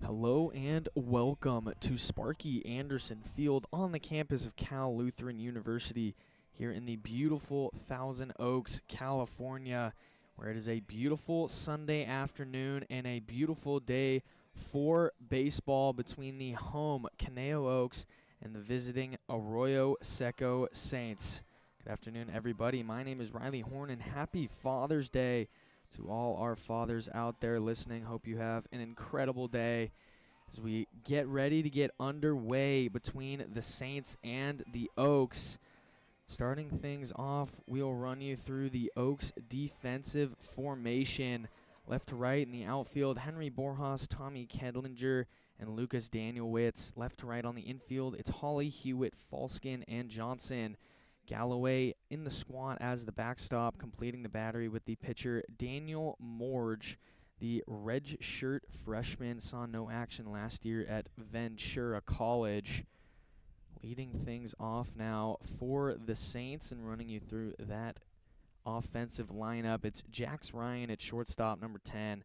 Hello and welcome to Sparky Anderson Field on the campus of Cal Lutheran University here in the beautiful Thousand Oaks, California, where it is a beautiful Sunday afternoon and a beautiful day for baseball between the home Caneo Oaks and the visiting Arroyo Seco Saints. Good afternoon, everybody. My name is Riley Horn, and happy Father's Day to all our fathers out there listening. Hope you have an incredible day as we get ready to get underway between the Saints and the Oaks. Starting things off, we'll run you through the Oaks defensive formation. Left to right in the outfield, Henry Borjas, Tommy Kedlinger, and Lucas Danielwitz. Left to right on the infield, it's Holly, Hewitt, Falskin, and Johnson. Galloway in the squad as the backstop, completing the battery with the pitcher Daniel Morge. The red shirt freshman saw no action last year at Ventura College. Leading things off now for the Saints and running you through that offensive lineup. It's Jax Ryan at shortstop, number 10.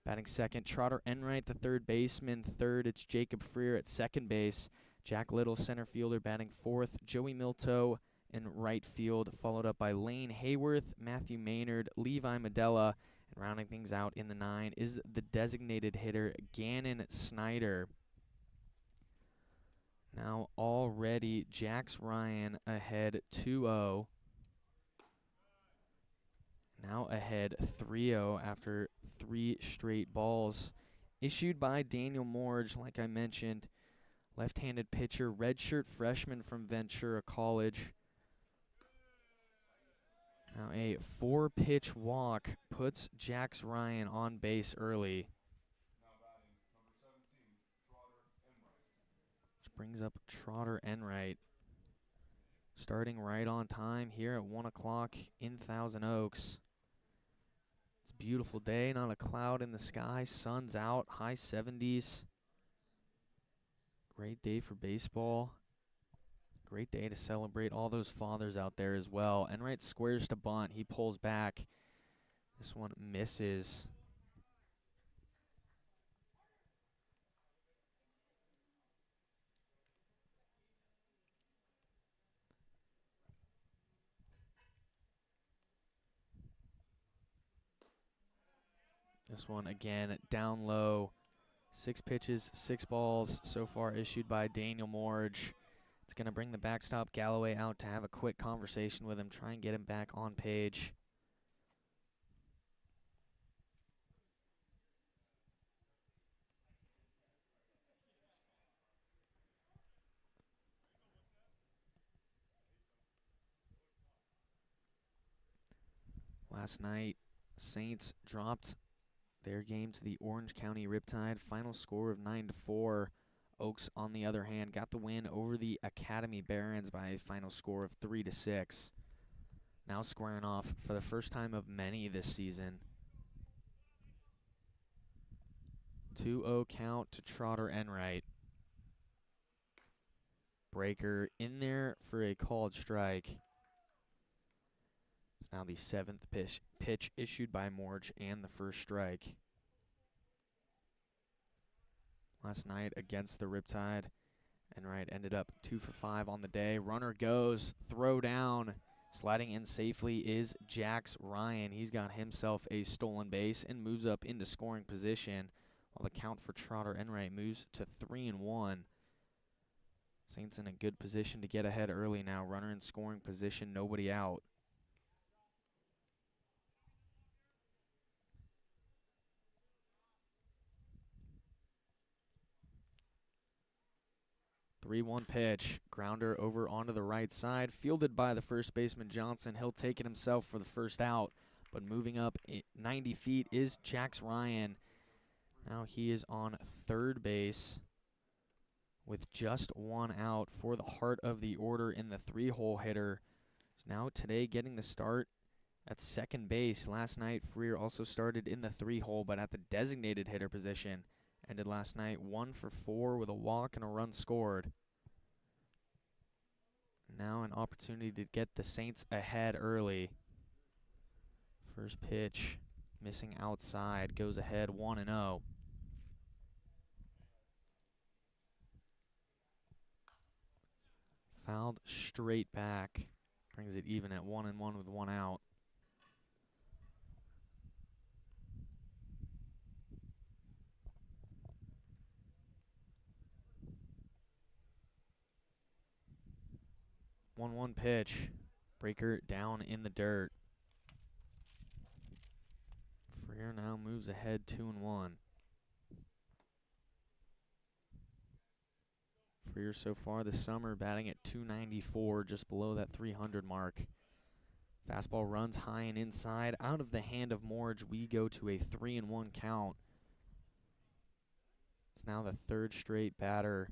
Batting second, Trotter Enright, the third baseman. Third, it's Jacob Freer at second base. Jack Little, center fielder, batting fourth. Joey Milto in right field, followed up by Lane Hayworth, Matthew Maynard, Levi Medella, and rounding things out in the 9 is the designated hitter Gannon Snyder. Now already Jax Ryan ahead 2-0. Now ahead 3-0 after 3 straight balls issued by Daniel Morge, like I mentioned. Left-handed pitcher, redshirt freshman from Ventura College. Now a 4-pitch walk puts Jax Ryan on base early. Which brings up Trotter Enright. Starting right on time here at 1 o'clock in Thousand Oaks. It's a beautiful day, not a cloud in the sky, sun's out, high 70s. Great day for baseball. Great day to celebrate all those fathers out there as well. Enright squares to bunt. He pulls back. This one misses. This one again down low. 6 pitches, 6 balls so far issued by Daniel Morge. It's going to bring the backstop Galloway out to have a quick conversation with him, try and get him back on page. Last night, Saints dropped their game to the Orange County Riptide. Final score of 9-4. Oaks, on the other hand, got the win over the Academy Barons by a final score of 3-6. Now squaring off for the first time of many this season. 2-0 count to Trotter Enright. Breaker in there for a called strike. It's now the 7th pitch issued by Morge and the first strike. Last night against the Riptide, Enright ended up 2 for 5 on the day. Runner goes, throw down. Sliding in safely is Jax Ryan. He's got himself a stolen base and moves up into scoring position, while the count for Trotter Enright moves to 3-1. Saints in a good position to get ahead early now. Runner in scoring position, nobody out. (3-1) pitch, grounder over onto the right side, fielded by the first baseman Johnson. He'll take it himself for the first out, but moving up 90 feet is Jax Ryan. Now he is on third base with just 1 out for the heart of the order in the 3-hole hitter. Now today getting the start at second base. Last night Freer also started in the 3-hole, but at the designated hitter position. Ended last night 1 for 4 with a walk and a run scored. Now an opportunity to get the Saints ahead early. First pitch missing outside, goes ahead 1-0. Fouled straight back. Brings it even at 1-1 with 1 out. One pitch. Breaker down in the dirt. Freer now moves ahead 2-1. Freer so far this summer batting at .294, just below that 300 mark. Fastball runs high and inside. Out of the hand of Morge, we go to a 3-1 count. It's now the third straight batter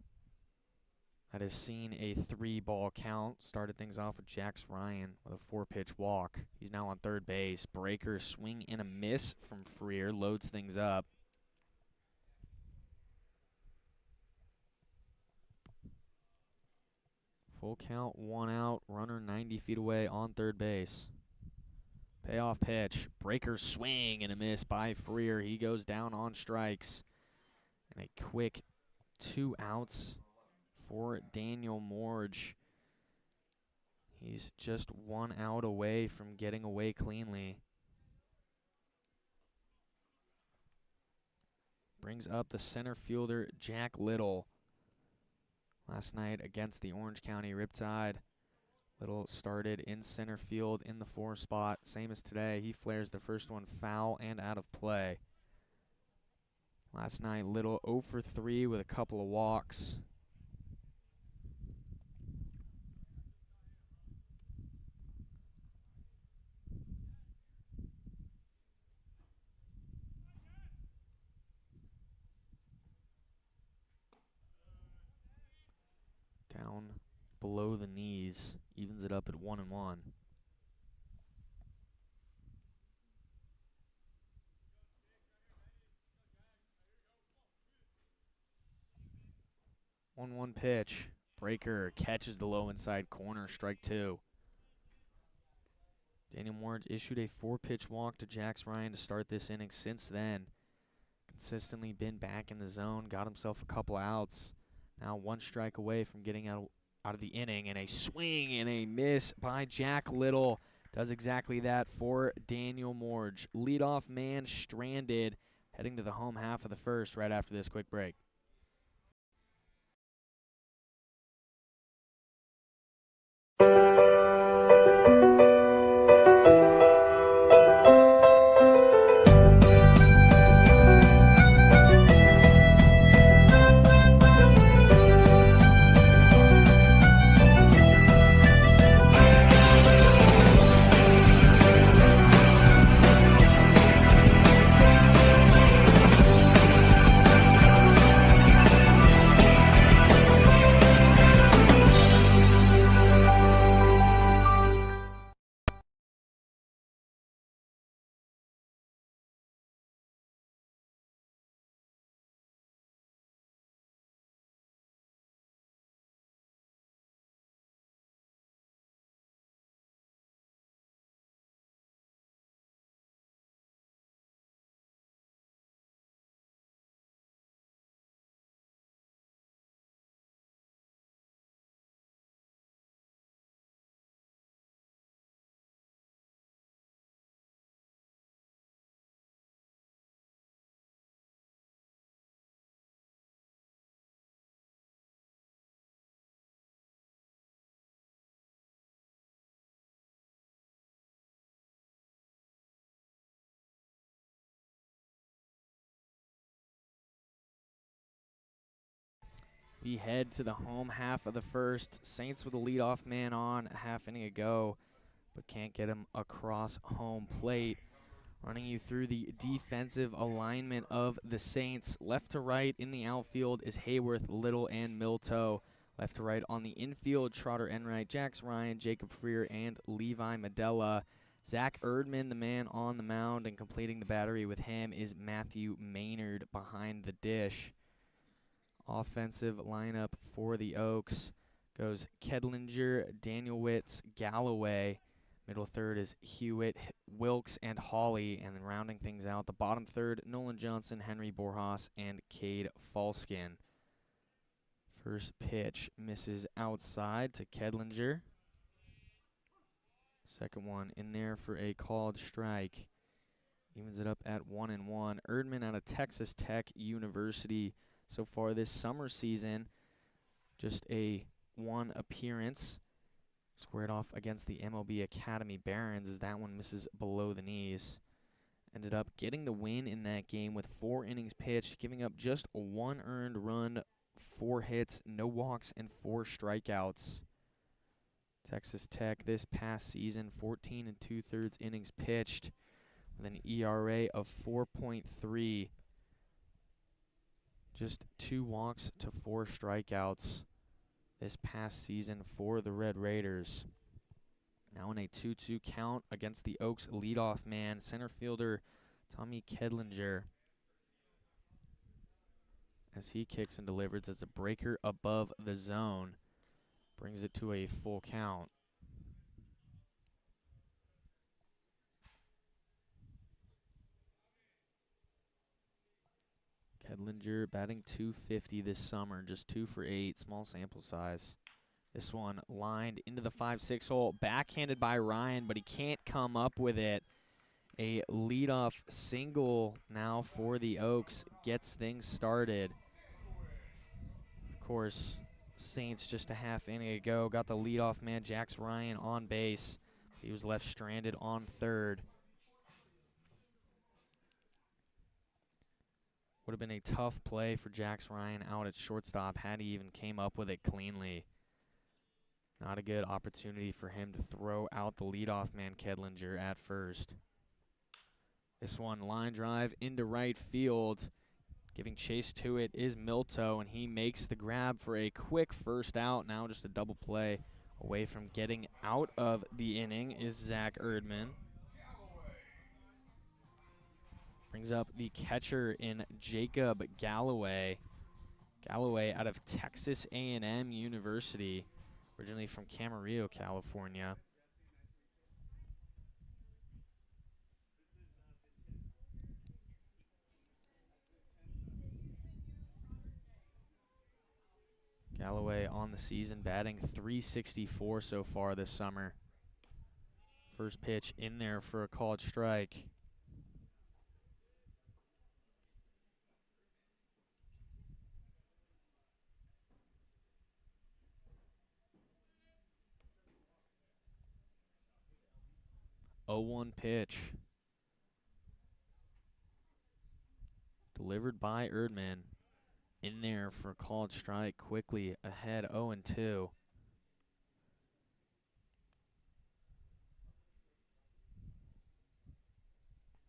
that has seen a 3-ball count. Started things off with Jax Ryan with a 4-pitch walk. He's now on third base. Breaker, swing and a miss from Freer, loads things up. Full count, 1 out, runner 90 feet away on third base. Payoff pitch, Breaker, swing and a miss by Freer. He goes down on strikes. And a quick 2 outs for Daniel Morge. He's just 1 out away from getting away cleanly. Brings up the center fielder, Jack Little. Last night against the Orange County Riptide, Little started in center field in the 4 spot. Same as today, he flares the first one foul and out of play. Last night, Little 0 for 3 with a couple of walks. Down below the knees, evens it up at 1-1. One pitch. Breaker catches the low inside corner, strike 2. Daniel Morge issued a 4-pitch walk to Jax Ryan to start this inning. Since then, consistently been back in the zone, got himself a couple outs. Now 1 strike away from getting out of the inning, and a swing and a miss by Jack Little does exactly that for Daniel Morge. Leadoff man stranded, heading to the home half of the first right after this quick break. We head to the home half of the first. Saints with a leadoff man on a half inning ago, but can't get him across home plate. Running you through the defensive alignment of the Saints. Left to right in the outfield is Hayworth, Little, and Milto. Left to right on the infield, Trotter Enright, Jax Ryan, Jacob Freer, and Levi Medella. Zach Erdman, the man on the mound, and completing the battery with him is Matthew Maynard behind the dish. Offensive lineup for the Oaks goes Kedlinger, Daniel Witz, Galloway. Middle third is Hewitt, Wilkes, and Hawley. And then rounding things out, the bottom third, Nolan Johnson, Henry Borjas, and Cade Falskin. First pitch misses outside to Kedlinger. Second one in there for a called strike. Evens it up at 1-1. Erdman out of Texas Tech University so far this summer season. Just a one appearance. Squared off against the MLB Academy Barons as that one misses below the knees. Ended up getting the win in that game with 4 innings pitched, giving up just a 1 earned run, 4 hits, no walks, and 4 strikeouts. Texas Tech this past season, 14 2/3 innings pitched with an ERA of 4.3. Just 2 walks to 4 strikeouts this past season for the Red Raiders. Now in a 2-2 count against the Oaks leadoff man, center fielder Tommy Kedlinger. As he kicks and delivers as a breaker above the zone. Brings it to a full count. Kedlinger batting .250 this summer, just 2 for 8, small sample size. This one lined into the 5-6 hole, backhanded by Ryan, but he can't come up with it. A leadoff single now for the Oaks gets things started. Of course, Saints just a half inning ago got the leadoff man, Jax Ryan, on base. He was left stranded on third. Would have been a tough play for Jax Ryan out at shortstop had he even came up with it cleanly. Not a good opportunity for him to throw out the leadoff man, Kedlinger, at first. This one, line drive into right field. Giving chase to it is Milto, and he makes the grab for a quick first out. Now just a double play away from getting out of the inning is Zach Erdman. Brings up the catcher in Jacob Galloway. Galloway out of Texas A&M University, originally from Camarillo, California. Galloway on the season batting .364 so far this summer. First pitch in there for a called strike. Oh, 1 pitch. Delivered by Erdman. In there for a called strike, quickly ahead 0-2.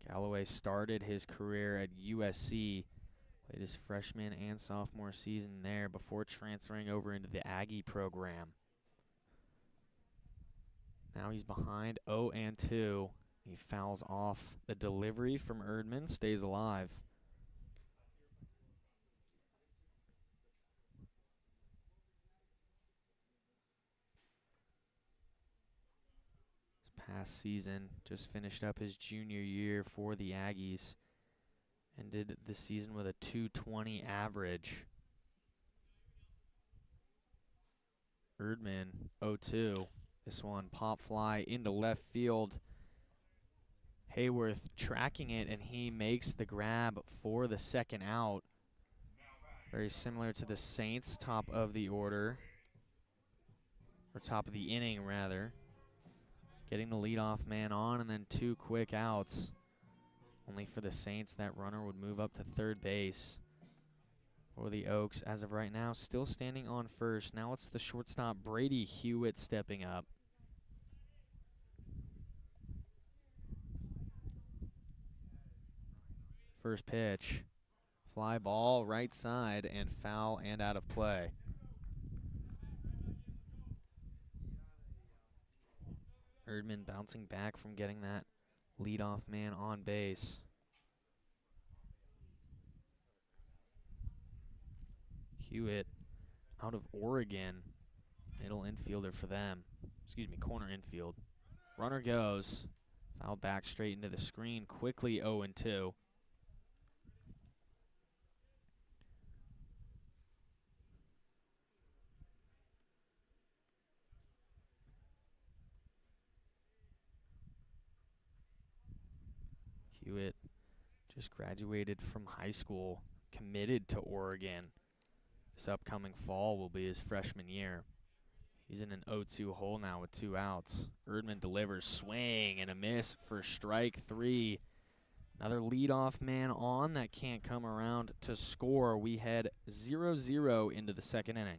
Galloway started his career at USC, played his freshman and sophomore season there before transferring over into the Aggie program. Now he's behind 0-2. He fouls off the delivery from Erdman, stays alive. Past season, just finished up his junior year for the Aggies. Ended the season with a .220 average. Erdman, 0-2. This one, pop fly into left field. Hayworth tracking it, and he makes the grab for the second out. Very similar to the Saints' top of the order. Or top of the inning, rather. Getting the leadoff man on, and then 2 quick outs. Only for the Saints, that runner would move up to third base. For the Oaks, as of right now, still standing on first. Now it's the shortstop, Brady Hewitt, stepping up. First pitch. Fly ball, right side, and foul and out of play. Erdman bouncing back from getting that leadoff man on base. Hewitt out of Oregon. Middle infielder for them. Excuse me, corner infield. Runner goes. Foul back straight into the screen. Quickly 0-2. Hewitt just graduated from high school, committed to Oregon. This upcoming fall will be his freshman year. He's in an 0-2 hole now with 2 outs. Erdman delivers, swing and a miss for strike 3. Another leadoff man on that can't come around to score. We head 0-0 into the second inning.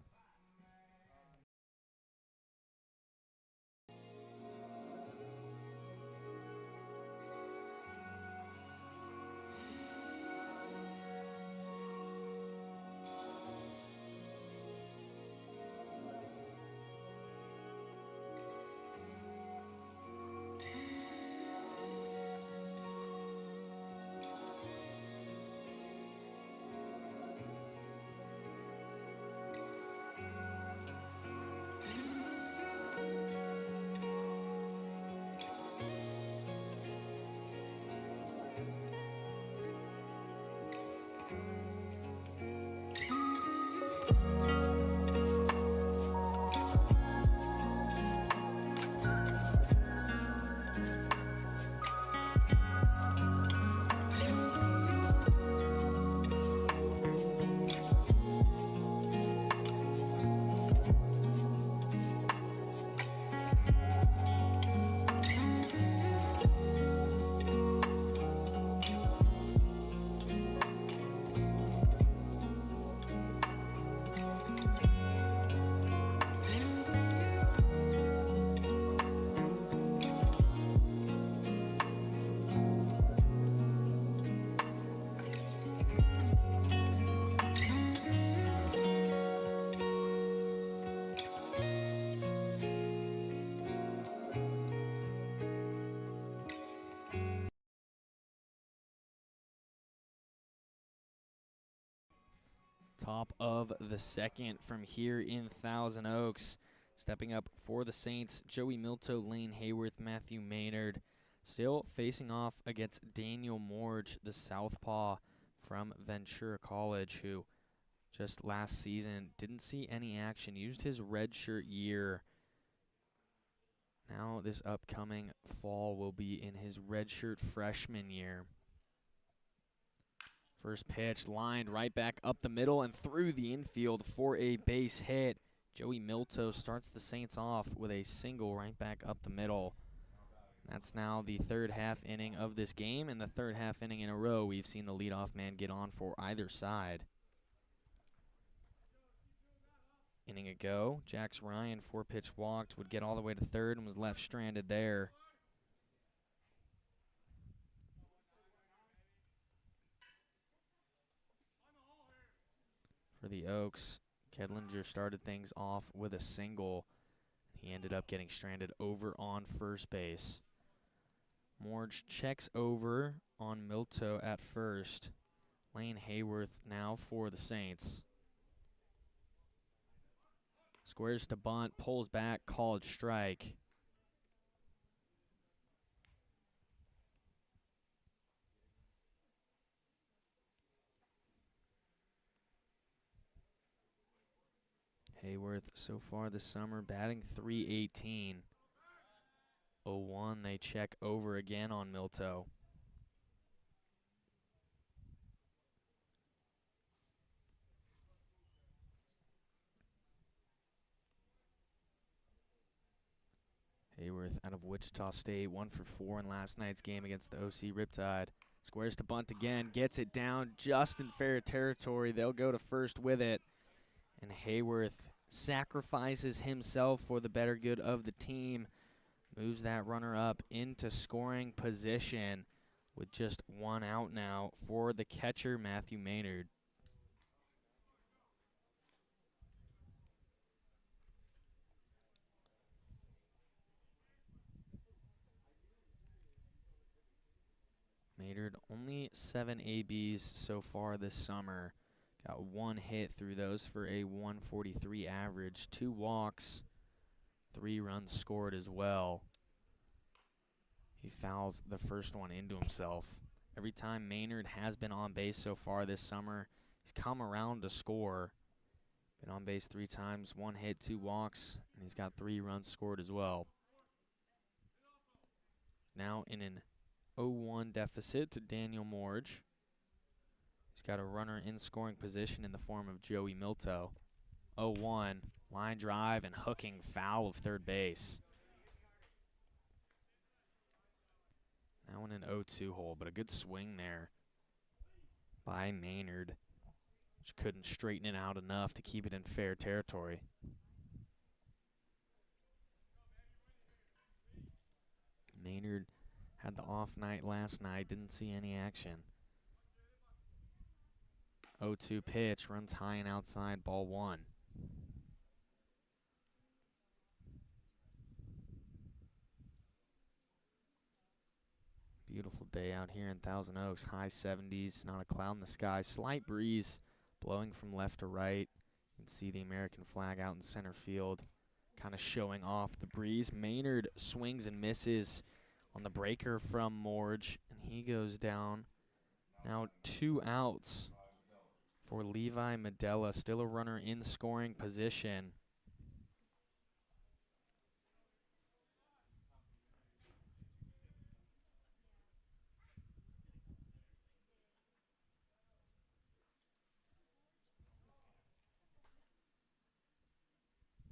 Top of the second from here in Thousand Oaks. Stepping up for the Saints, Joey Milto, Lane Hayworth, Matthew Maynard. Still facing off against Daniel Morge, the southpaw from Ventura College, who just last season didn't see any action, used his redshirt year. Now this upcoming fall will be in his redshirt freshman year. First pitch lined right back up the middle and through the infield for a base hit. Joey Milto starts the Saints off with a single right back up the middle. That's now the third half inning of this game, and the third half inning in a row we've seen the leadoff man get on for either side. Inning ago, Jax Ryan, 4-pitch walked, would get all the way to third and was left stranded there. For the Oaks, Kedlinger started things off with a single. He ended up getting stranded over on first base. Morge checks over on Milto at first. Lane Hayworth now for the Saints. Squares to bunt, pulls back, called strike. Hayworth so far this summer batting .318. 0-1, they check over again on Milto. Hayworth out of Wichita State, 1 for 4 in last night's game against the OC Riptide. Squares to bunt again, gets it down just in fair territory. They'll go to first with it. And Hayworth sacrifices himself for the better good of the team. Moves that runner up into scoring position with just 1 out now for the catcher, Matthew Maynard. Maynard only 7 ABs so far this summer. Got 1 hit through those for a 143 average, 2 walks, 3 runs scored as well. He fouls the first one into himself. Every time Maynard has been on base so far this summer, he's come around to score. Been on base 3 times, 1 hit, 2 walks, and he's got 3 runs scored as well. Now in an 0-1 deficit to Daniel Morge. He's got a runner in scoring position in the form of Joey Milto. 0-1, line drive and hooking foul of third base. Now in an 0-2 hole, but a good swing there by Maynard. Just couldn't straighten it out enough to keep it in fair territory. Maynard had the off night last night, didn't see any action. 0-2 pitch, runs high and outside, ball one. Beautiful day out here in Thousand Oaks, high 70s, not a cloud in the sky, slight breeze blowing from left to right. You can see the American flag out in center field, kind of showing off the breeze. Maynard swings and misses on the breaker from Morge, and he goes down. Now 2 outs for Levi Medella, still a runner in scoring position.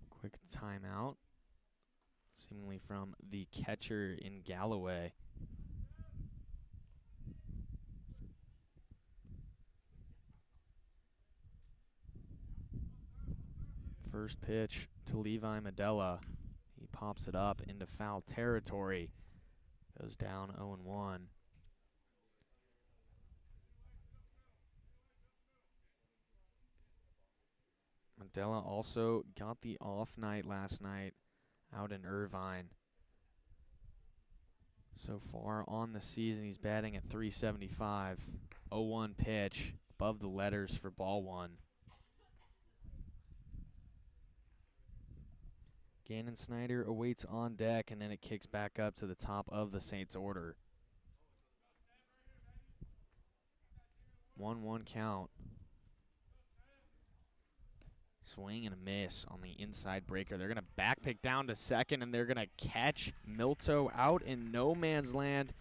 Quick timeout, seemingly from the catcher in Galloway. First pitch to Levi Medella. He pops it up into foul territory. Goes down 0-1. Medella also got the off night last night out in Irvine. So far on the season, he's batting at .375. 0-1 pitch, above the letters for ball one. Gannon Snyder awaits on deck, and then it kicks back up to the top of the Saints order. 1-1 count. Swing and a miss on the inside breaker. They're going to back pick down to second, and they're going to catch Milto out in no man's land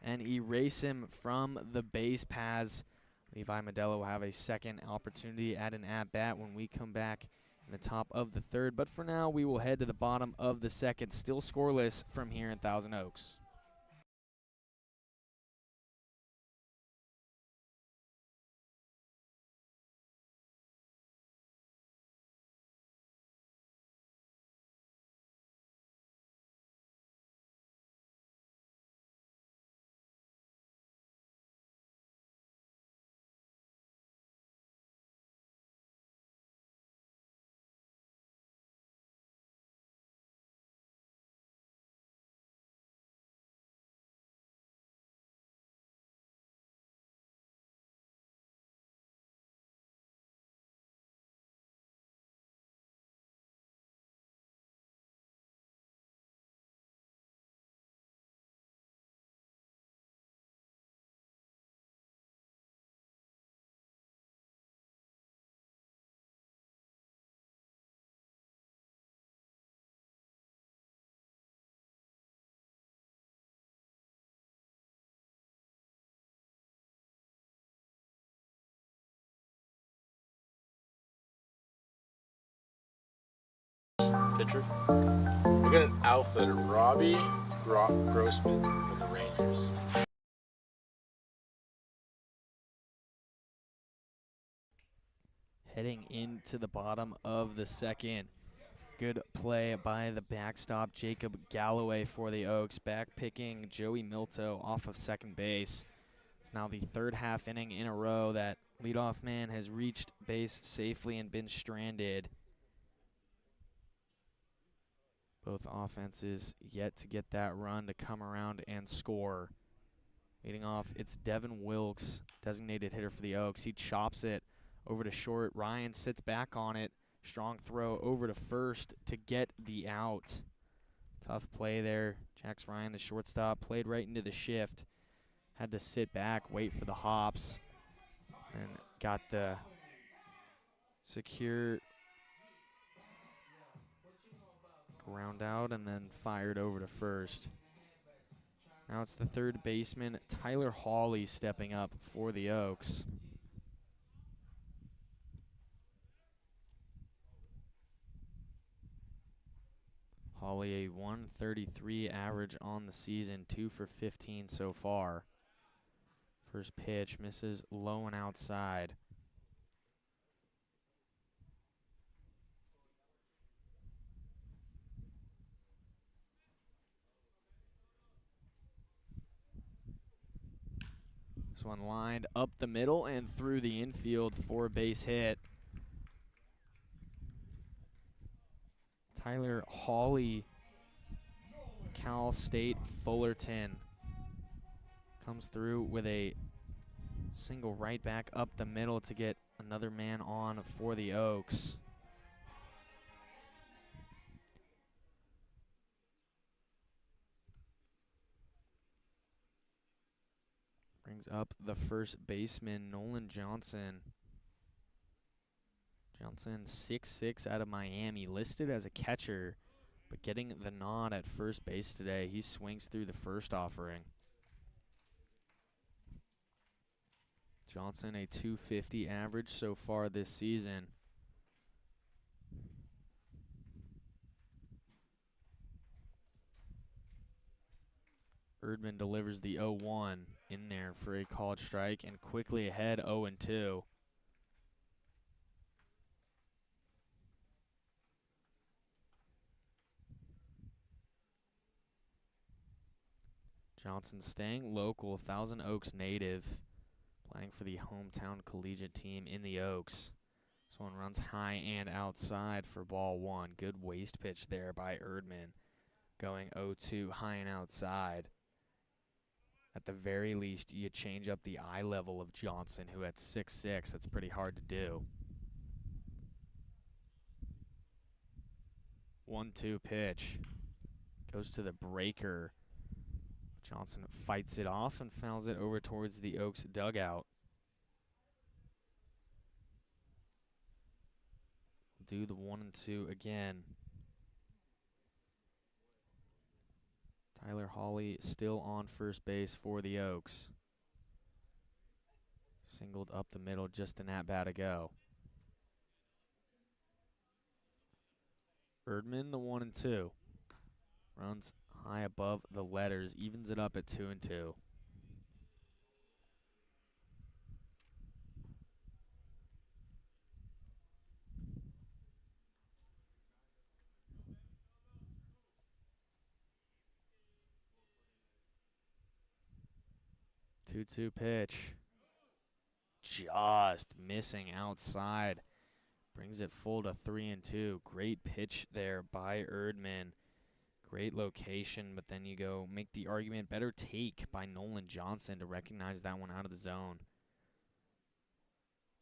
and erase him from the base paths. Levi Medella will have a second opportunity at an at-bat when we come back in the top of the third. But for now, we will head to the bottom of the second. Still scoreless from here in Thousand Oaks. Pitcher. We got an outfielder, Robbie Grossman from the Rangers. Heading into the bottom of the second. Good play by the backstop, Jacob Galloway for the Oaks. Back picking Joey Milto off of second base. It's now the third half inning in a row that leadoff man has reached base safely and been stranded. Both offenses yet to get that run to come around and score. Leading off, it's Devin Wilkes, designated hitter for the Oaks. He chops it over to short. Ryan sits back on it. Strong throw over to first to get the out. Tough play there. Jax Ryan, the shortstop, played right into the shift. Had to sit back, wait for the hops, and got the secure ground out and then fired over to first. Now it's the third baseman, Tyler Hawley, stepping up for the Oaks. Hawley, a 133 average on the season, 2 for 15 so far. First pitch misses low and outside. This one lined up the middle and through the infield for a base hit. Tyler Hawley, Cal State Fullerton, comes through with a single right back up the middle to get another man on for the Oaks. Brings up the first baseman, Nolan Johnson. Johnson, 6'6", out of Miami, listed as a catcher, but getting the nod at first base today. He swings through the first offering. Johnson, a 250 average so far this season. Erdman delivers the 0-1 in there for a called strike and quickly ahead 0-2. Johnson staying local, Thousand Oaks native, playing for the hometown collegiate team in the Oaks. This one runs high and outside for ball one. Good waist pitch there by Erdman. Going 0-2 high and outside. At the very least, you change up the eye level of Johnson, who at 6'6", that's pretty hard to do. 1-2 pitch. Goes to the breaker. Johnson fights it off and fouls it over towards the Oaks dugout. Do the 1-2 again. Tyler Hawley still on first base for the Oaks. Singled up the middle, just an at-bat to go. Erdman, the 1-2. Runs high above the letters, evens it up at 2-2. Two-two pitch. Just missing outside. Brings it full to 3-2. Great pitch there by Erdman. Great location, but then you go make the argument, better take by Nolan Johnson to recognize that one out of the zone.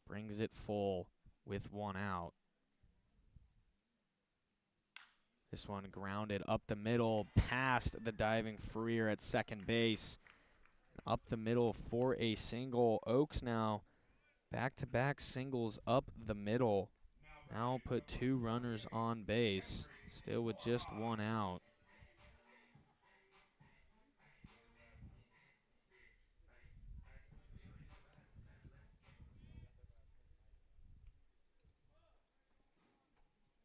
Brings it full with one out. This one grounded up the middle, past the diving Freer at second base. Up the middle for a single. Oaks now back-to-back singles up the middle. Now put two runners on base, still with just one out.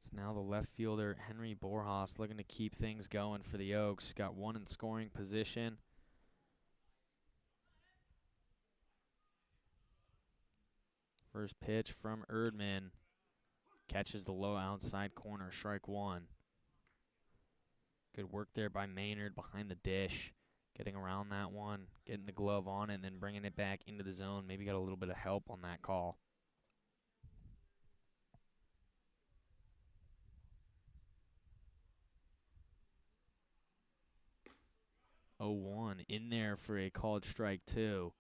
It's now the left fielder, Henry Borjas, looking to keep things going for the Oaks. Got one in scoring position. First pitch from Erdman. Catches the low outside corner, strike one. Good work there by Maynard behind the dish. Getting around that one, getting the glove on it, and then bringing it back into the zone. Maybe got a little bit of help on that call. Oh, 1 in there for a called strike two.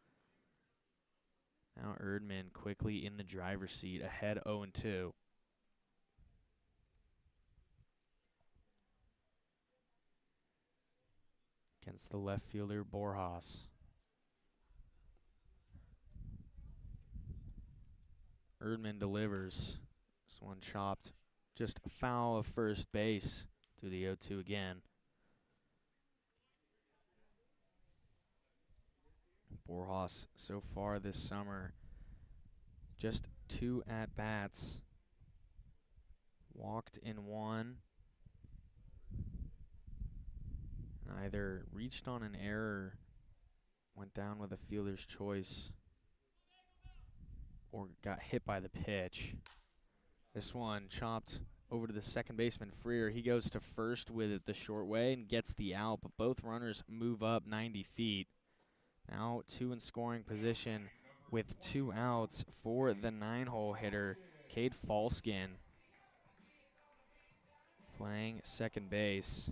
Now Erdman quickly in the driver's seat, ahead 0-2. Against the left fielder, Borjas. Erdman delivers. This one chopped just foul of first base to the 0-2 again. Borjas so far this summer, just 2 at-bats. Walked in 1. And either reached on an error, went down with a fielder's choice, or got hit by the pitch. This one chopped over to the second baseman, Freer. He goes to first with it the short way and gets the out, but both runners move up 90 feet. Now 2 in scoring position with 2 outs for the 9-hole hitter, Cade Falskin, playing second base.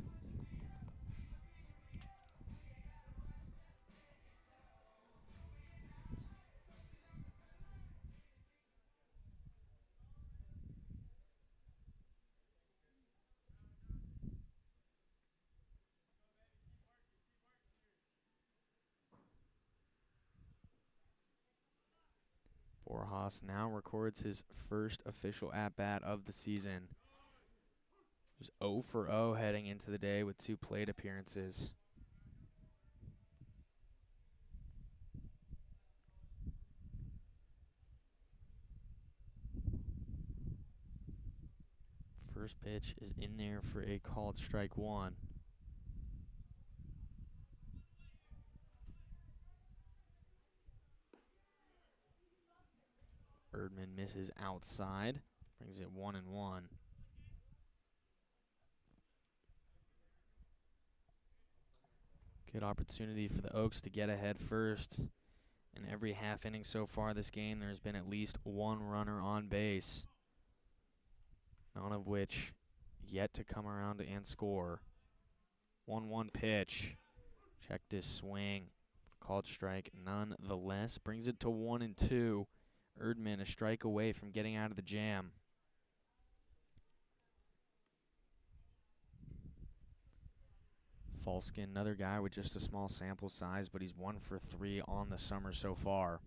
Borjas now records his first official at-bat of the season. He was 0 for 0 heading into the day with 2 plate appearances. First pitch is in there for a called strike 1. Erdman misses outside, brings it 1-1. Good opportunity for the Oaks to get ahead first. In every half inning so far this game, there's been at least 1 runner on base, none of which yet to come around and score. 1-1 pitch. Checked his swing. Called strike nonetheless. Brings it to 1-2. Erdman a strike away from getting out of the jam. Falskin, another guy with just a small sample size, but he's 1 for 3 on the summer so far.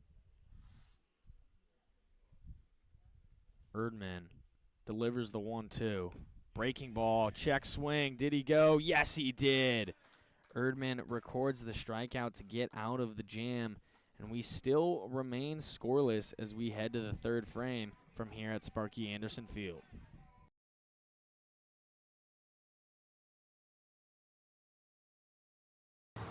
Erdman delivers the 1-2. Breaking ball, check swing. Did he go? Yes, he did. Erdman records the strikeout to get out of the jam, and we still remain scoreless as we head to the 3rd frame from here at Sparky Anderson Field.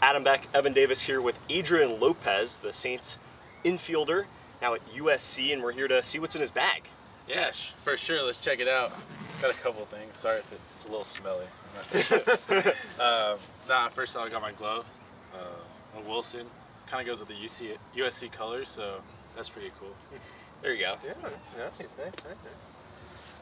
Adam Beck, Evan Davis here with Adrian Lopez, the Saints infielder, now at USC, and we're here to see what's in his bag. Yeah, for sure. Let's check it out. Got a couple things. Sorry if it's a little smelly. First I got my glove. A Wilson. Kind of goes with the USC colors, so that's pretty cool. There you go. Yeah, nice.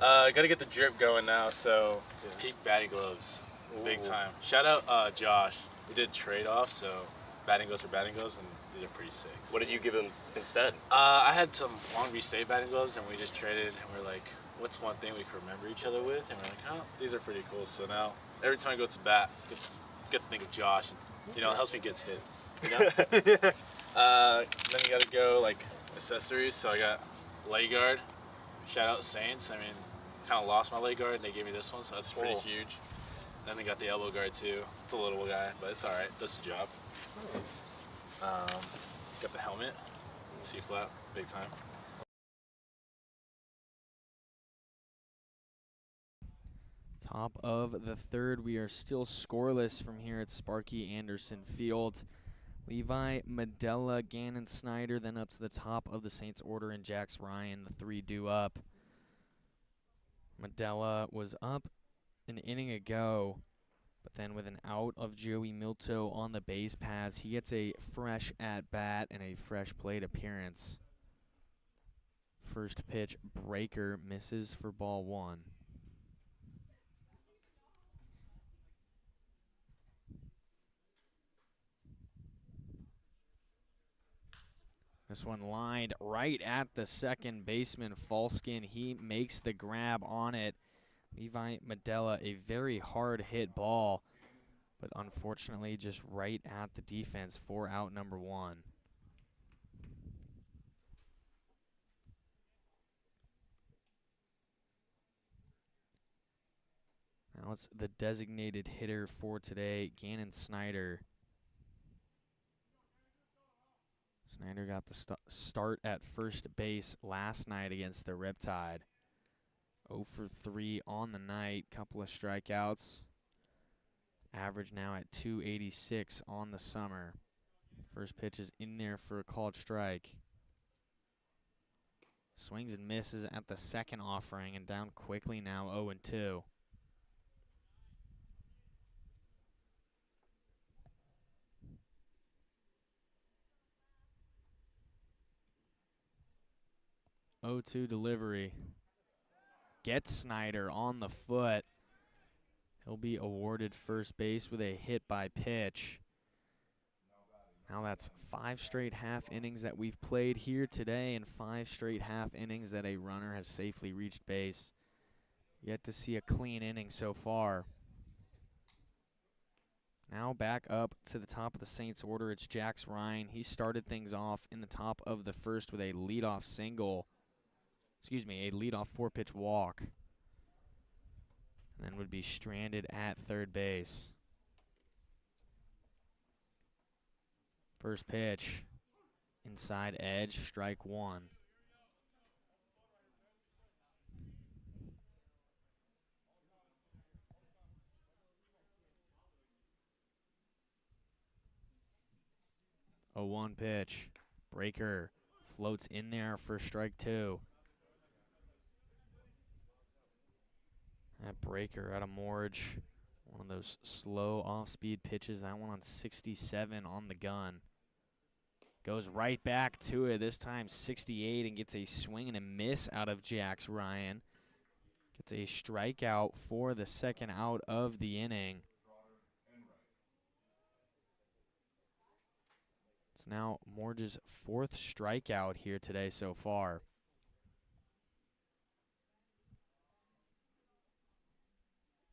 Got to get the drip going now, so peak batting gloves. Big time. Shout out Josh. We did trade off, so batting gloves for batting gloves, and these are pretty sick. So. What did you give him instead? I had some Long Beach State batting gloves, and we just traded, and we're like, what's one thing we can remember each other with? And we're like, oh, these are pretty cool. So now, every time I go to bat, get to think of Josh, and, it helps me get hit. Then you got to go, like, accessories. So I got leg guard. Shout out Saints. I mean, kind of lost my leg guard, and they gave me this one, so that's pretty huge. Then they got the elbow guard, too. It's a little guy, but it's all right. Does the job. Nice. Got the helmet. C-flap, big time. Top of the 3rd, we are still scoreless from here at Sparky Anderson Field. Levi, Medella, Gannon Snyder, then up to the top of the Saints order, and Jax Ryan, the 3 due up. Medella was up an inning ago, but then with an out of Joey Milto on the base paths, he gets a fresh at-bat and a fresh plate appearance. First pitch, breaker, misses for ball 1. This one lined right at the second baseman, Falskin. He makes the grab on it. Levi Medella, a very hard hit ball, but unfortunately just right at the defense for out number 1. Now it's the designated hitter for today, Gannon Snyder. Snyder got the start at first base last night against the Riptide. 0 for 3 on the night, couple of strikeouts. Average now at 286 on the summer. First pitch is in there for a called strike. Swings and misses at the second offering and down quickly now 0-2. Oh-2 delivery. Gets Snyder on the foot. He'll be awarded first base with a hit by pitch. Now that's 5 straight half innings that we've played here today and 5 straight half innings that a runner has safely reached base. Yet to see a clean inning so far. Now back up to the top of the Saints order, it's Jax Ryan. He started things off in the top of the first with a leadoff single. A leadoff 4-pitch walk. And then would be stranded at third base. First pitch, inside edge, strike 1. A 1 pitch, breaker, floats in there for strike 2. That breaker out of Morge, one of those slow off-speed pitches. That one on 67 on the gun. Goes right back to it, this time 68, and gets a swing and a miss out of Jax Ryan. Gets a strikeout for the second out of the inning. It's now Morge's 4th strikeout here today so far.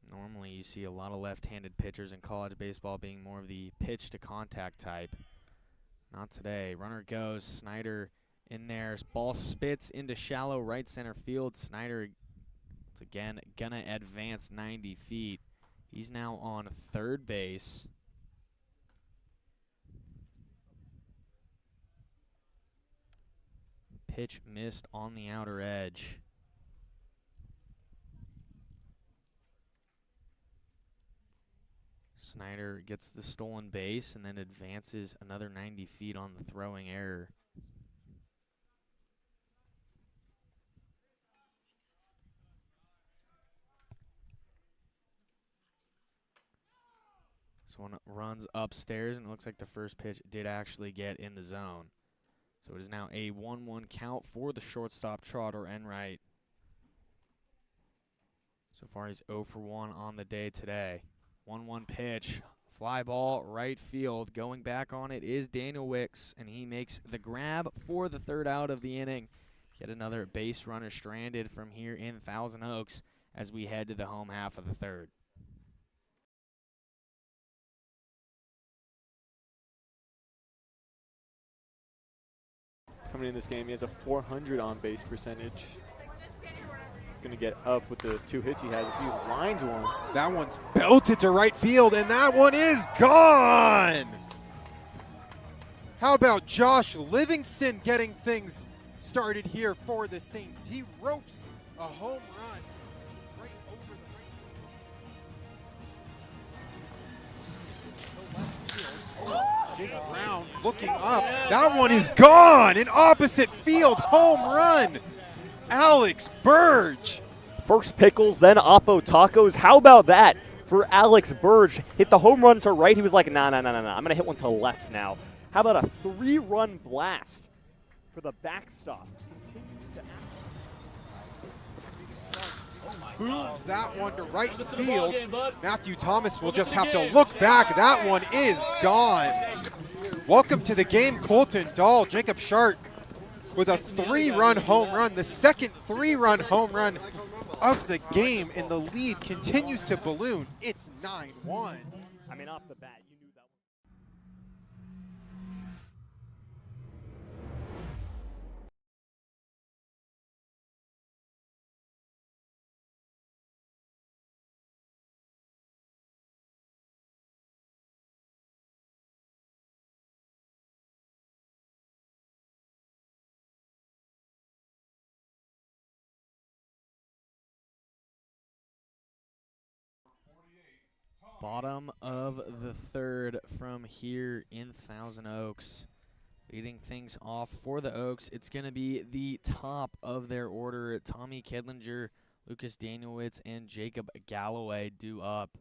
Normally you see a lot of left-handed pitchers in college baseball being more of the pitch-to-contact type. Not today. Runner goes. Snyder in there. Ball spits into shallow right center field. Snyder, once again, gonna advance 90 feet. He's now on third base. Pitch missed on the outer edge. Snyder gets the stolen base and then advances another 90 feet on the throwing error. This one runs upstairs, and it looks like the first pitch did actually get in the zone. So it is now a 1-1 count for the shortstop, Trotter Enright. So far he's 0 for 1 on the day today. 1-1 pitch, fly ball, right field. Going back on it is Daniel Wicks, and he makes the grab for the third out of the inning. Yet another base runner stranded from here in Thousand Oaks as we head to the home half of the third. Coming in this game, he has a 400 on-base percentage. Going to get up with the 2 hits he has. He lines one. That one's belted to right field, and that one is gone. How about Josh Livingston getting things started here for the Saints? He ropes a home run right over the right field. Jake Brown looking up. That one is gone. An opposite field home run. Alex Burge. First Pickles, then Oppo Tacos. How about that for Alex Burge? Hit the home run to right. He was like, nah. I'm going to hit one to left now. How about a 3-run blast for the backstop? Booms that one to right field. Matthew Thomas will just have to look back. That one is gone. Welcome to the game, Colton Dahl. Jacob Shart with a 3-run home run, the second 3-run home run of the game, and the lead continues to balloon. It's 9-1. I mean, off the bat. Bottom of the third from here in Thousand Oaks. Leading things off for the Oaks, it's going to be the top of their order. Tommy Kedlinger, Lucas Danielwitz, and Jacob Galloway due up.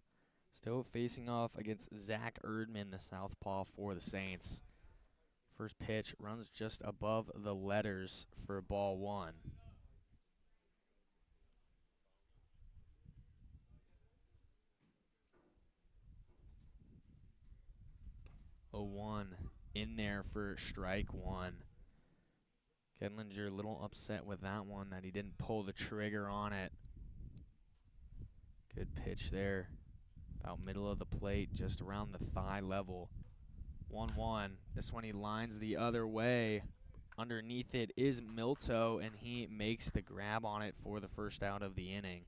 Still facing off against Zach Erdman, the southpaw for the Saints. First pitch runs just above the letters for ball one. A 1 in there for strike one. Kedlinger a little upset with that one that he didn't pull the trigger on it. Good pitch there. About middle of the plate, just around the thigh level. 1-1. This one he lines the other way. Underneath it is Milto, and he makes the grab on it for the first out of the inning.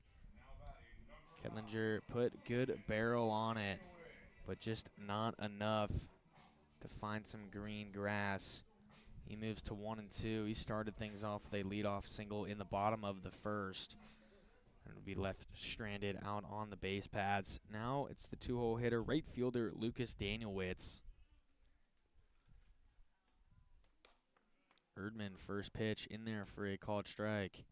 Kedlinger put good barrel on it, but just not enough to find some green grass. He moves to 1-2. He started things off with a leadoff single in the bottom of the first. And will be left stranded out on the base paths. Now it's the two-hole hitter, right fielder Lucas Danielwitz. Erdman, first pitch in there for a called strike.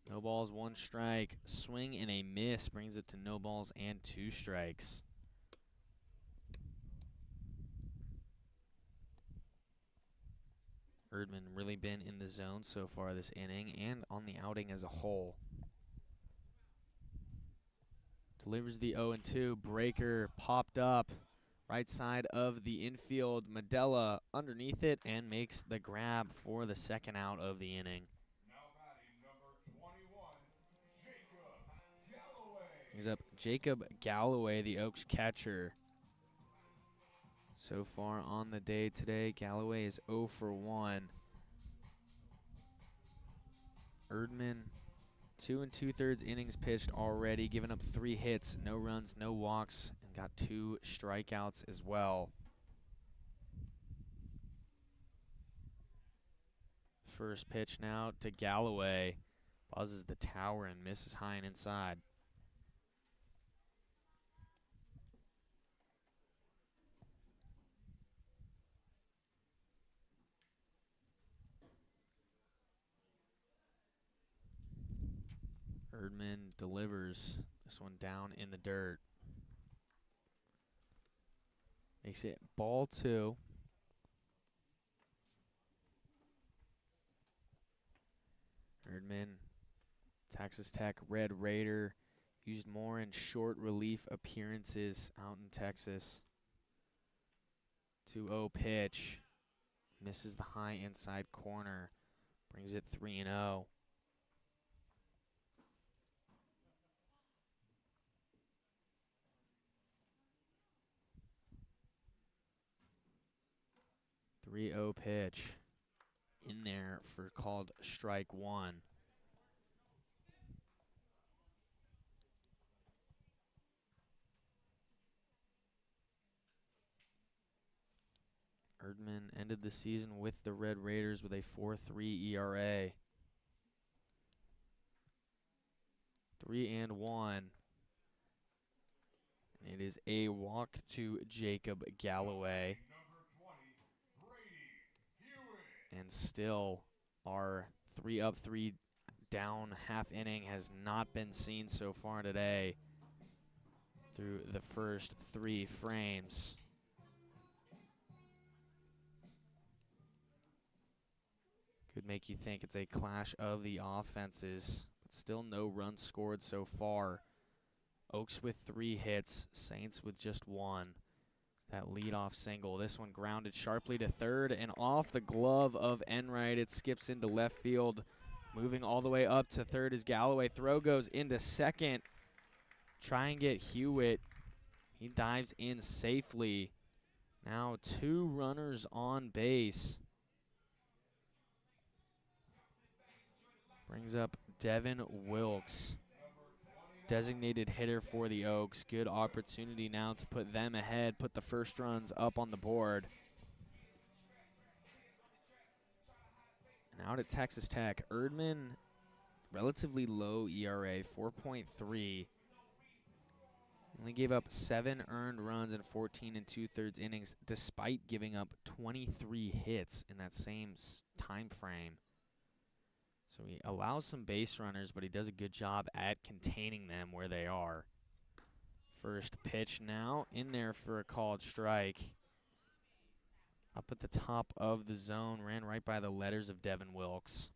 No balls, 1 strike. Swing and a miss brings it to no balls and 2 strikes. Erdman really been in the zone so far this inning and on the outing as a whole. Delivers the 0-2. Breaker popped up. Right side of the infield. Medella underneath it and makes the grab for the second out of the inning. Brings up Jacob Galloway, the Oaks catcher. So far on the day today, Galloway is 0 for 1. Erdman, 2 2/3 innings pitched already, giving up 3 hits, no runs, no walks, and got 2 strikeouts as well. First pitch now to Galloway. Buzzes the tower and misses high and inside. Erdman delivers this one down in the dirt. Makes it ball 2. Erdman, Texas Tech Red Raider, used more in short relief appearances out in Texas. 2-0 pitch. Misses the high inside corner. Brings it 3-0. Pitch in there for called strike one. Erdman ended the season with the Red Raiders with a 4.3 ERA. 3-1. And it is a walk to Jacob Galloway. And still our 3 up, 3 down half inning has not been seen so far today through the first 3 frames. Could make you think it's a clash of the offenses, but still no runs scored so far. Oaks with 3 hits, Saints with just 1. That leadoff single. This one grounded sharply to third and off the glove of Enright. It skips into left field. Moving all the way up to third is Galloway. Throw goes into second. Try and get Hewitt. He dives in safely. Now 2 runners on base. Brings up Devin Wilkes. Designated hitter for the Oaks. Good opportunity now to put them ahead, put the first runs up on the board. Now to Texas Tech. Erdman, relatively low ERA, 4.3. Only gave up 7 earned runs in 14 2/3 innings, despite giving up 23 hits in that same time frame. So he allows some base runners, but he does a good job at containing them where they are. First pitch now in there for a called strike. Up at the top of the zone, ran right by the letters of Devin Wilkes.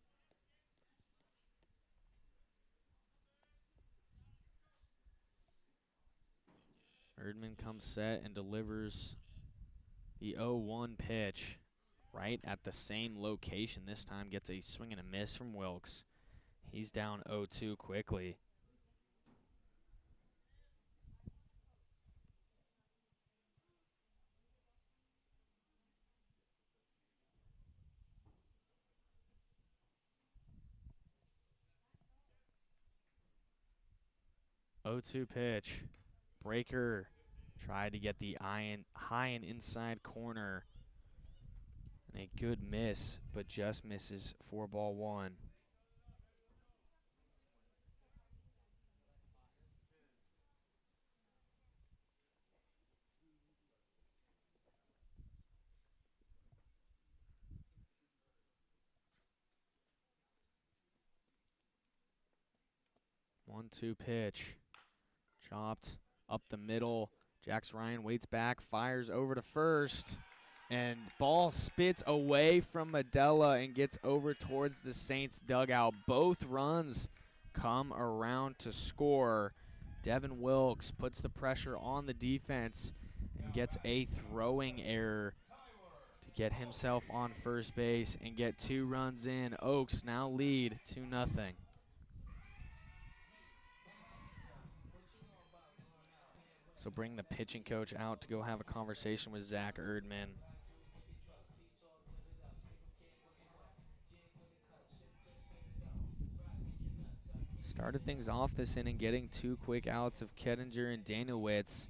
Erdman comes set and delivers the 0-1 pitch right at the same location. This time gets a swing and a miss from Wilkes. He's down 0-2 quickly. O2 pitch. Breaker tried to get the high and inside corner. And a good miss, but just misses for ball 1. One-two pitch. Chopped up the middle. Jax Ryan waits back, fires over to first, and ball spits away from Medella and gets over towards the Saints dugout. Both runs come around to score. Devin Wilkes puts the pressure on the defense and gets a throwing error to get himself on first base and get 2 runs in. Oaks now lead 2-0. So bring the pitching coach out to go have a conversation with Zach Erdman. Started things off this inning getting 2 quick outs of Kettinger and Danielwitz.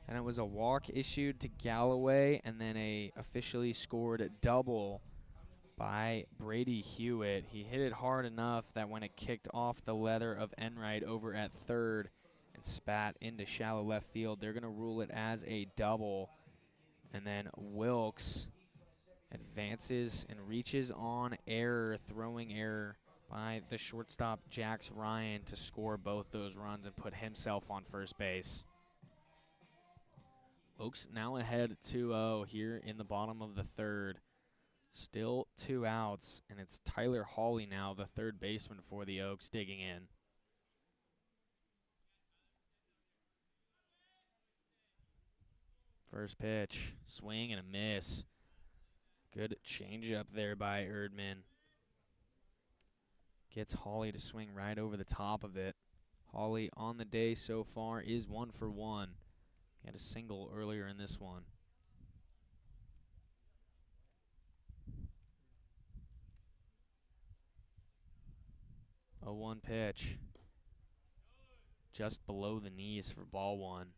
And it was a walk issued to Galloway and then a officially scored double by Brady Hewitt. He hit it hard enough that when it kicked off the leather of Enright over at third and spat into shallow left field, they're going to rule it as a double. And then Wilkes advances and reaches on error, throwing error by the shortstop Jax Ryan to score both those runs and put himself on first base. Oaks now ahead 2-0 here in the bottom of the third. Still 2 outs, and it's Tyler Hawley now, the third baseman for the Oaks, digging in. First pitch, swing and a miss. Good changeup there by Erdman. Gets Hawley to swing right over the top of it. Hawley on the day so far is 1 for 1. He had a single earlier in this one. A 0-1 pitch. Just below the knees for ball 1.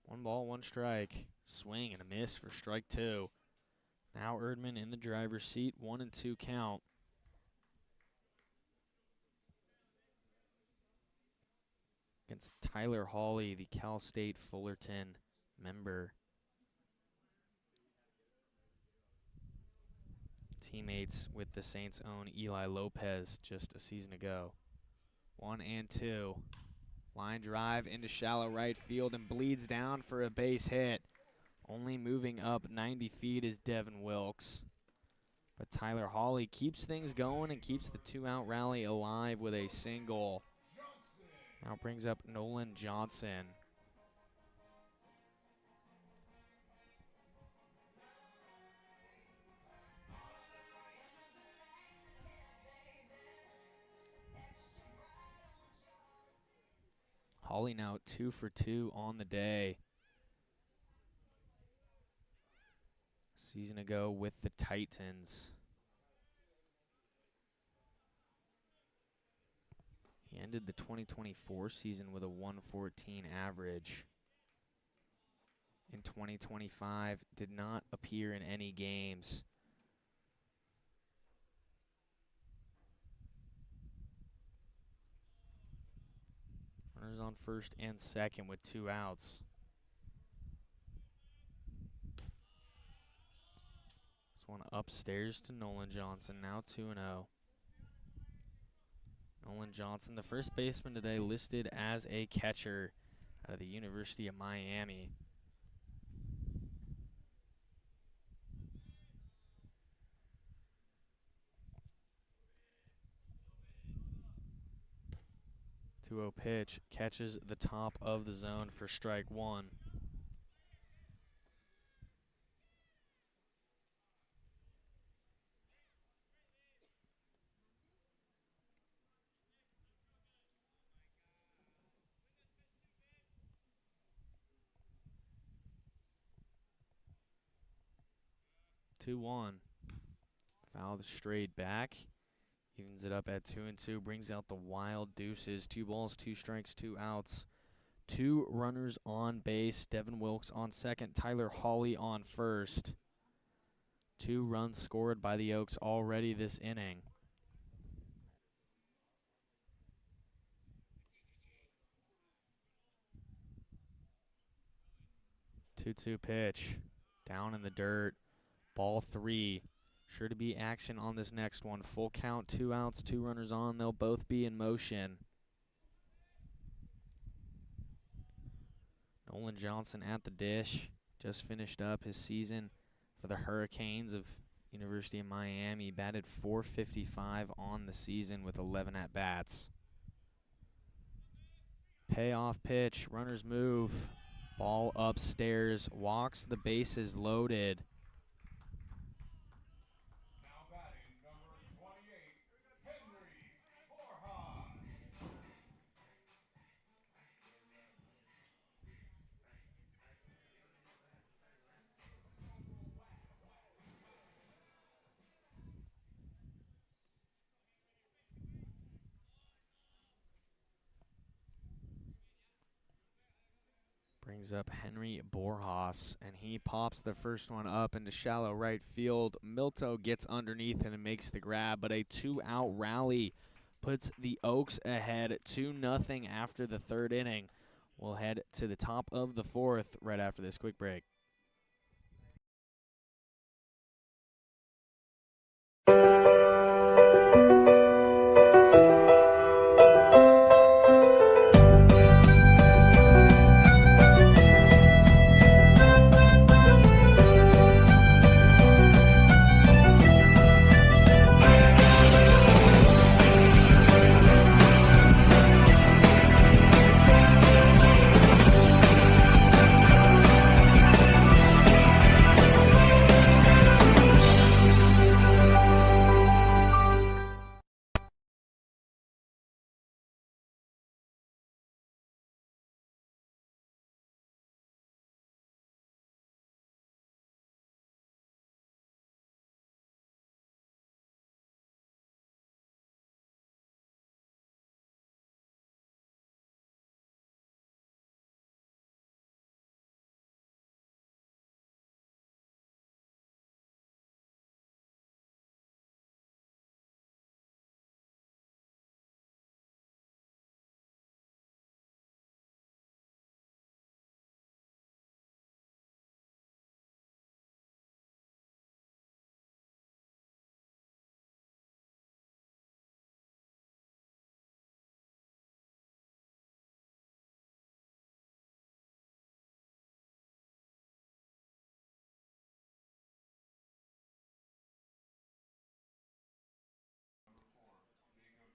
One ball, 1 strike. Swing and a miss for strike 2. Now Erdman in the driver's seat, 1-2 count. Against Tyler Hawley, the Cal State Fullerton member. Teammates with the Saints' own Eli Lopez just a season ago. 1-2. Line drive into shallow right field and bleeds down for a base hit. Only moving up 90 feet is Devin Wilkes. But Tyler Hawley keeps things going and keeps the 2-out rally alive with a single. Now brings up Nolan Johnson. Hawley now 2 for 2 on the day. Season ago with the Titans. He ended the 2024 season with a 114 average. In 2025, did not appear in any games. Runners on first and second with 2 outs. This one upstairs to Nolan Johnson, now 2-0. Nolan Johnson, the first baseman today, listed as a catcher out of the University of Miami. Two-0 pitch, catches the top of the zone for strike 1. Two one. Fouled straight back. Evens it up at 2-2. Brings out the wild deuces. 2 balls, 2 strikes, 2 outs. 2 runners on base. Devin Wilkes on second. Tyler Hawley on first. 2 runs scored by the Oaks already this inning. Two-two pitch. Down in the dirt. Ball 3. Sure to be action on this next one. Full count, 2 outs, 2 runners on. They'll both be in motion. Nolan Johnson at the dish. Just finished up his season for the Hurricanes of University of Miami. Batted .455 on the season with 11 at-bats. Payoff pitch. Runners move. Ball upstairs. Walks. The bases loaded. Brings up Henry Borjas, and he pops the first one up into shallow right field. Milto gets underneath and makes the grab, but a 2-out rally puts the Oaks ahead 2-0 after the 3rd inning. We'll head to the top of the 4th right after this quick break.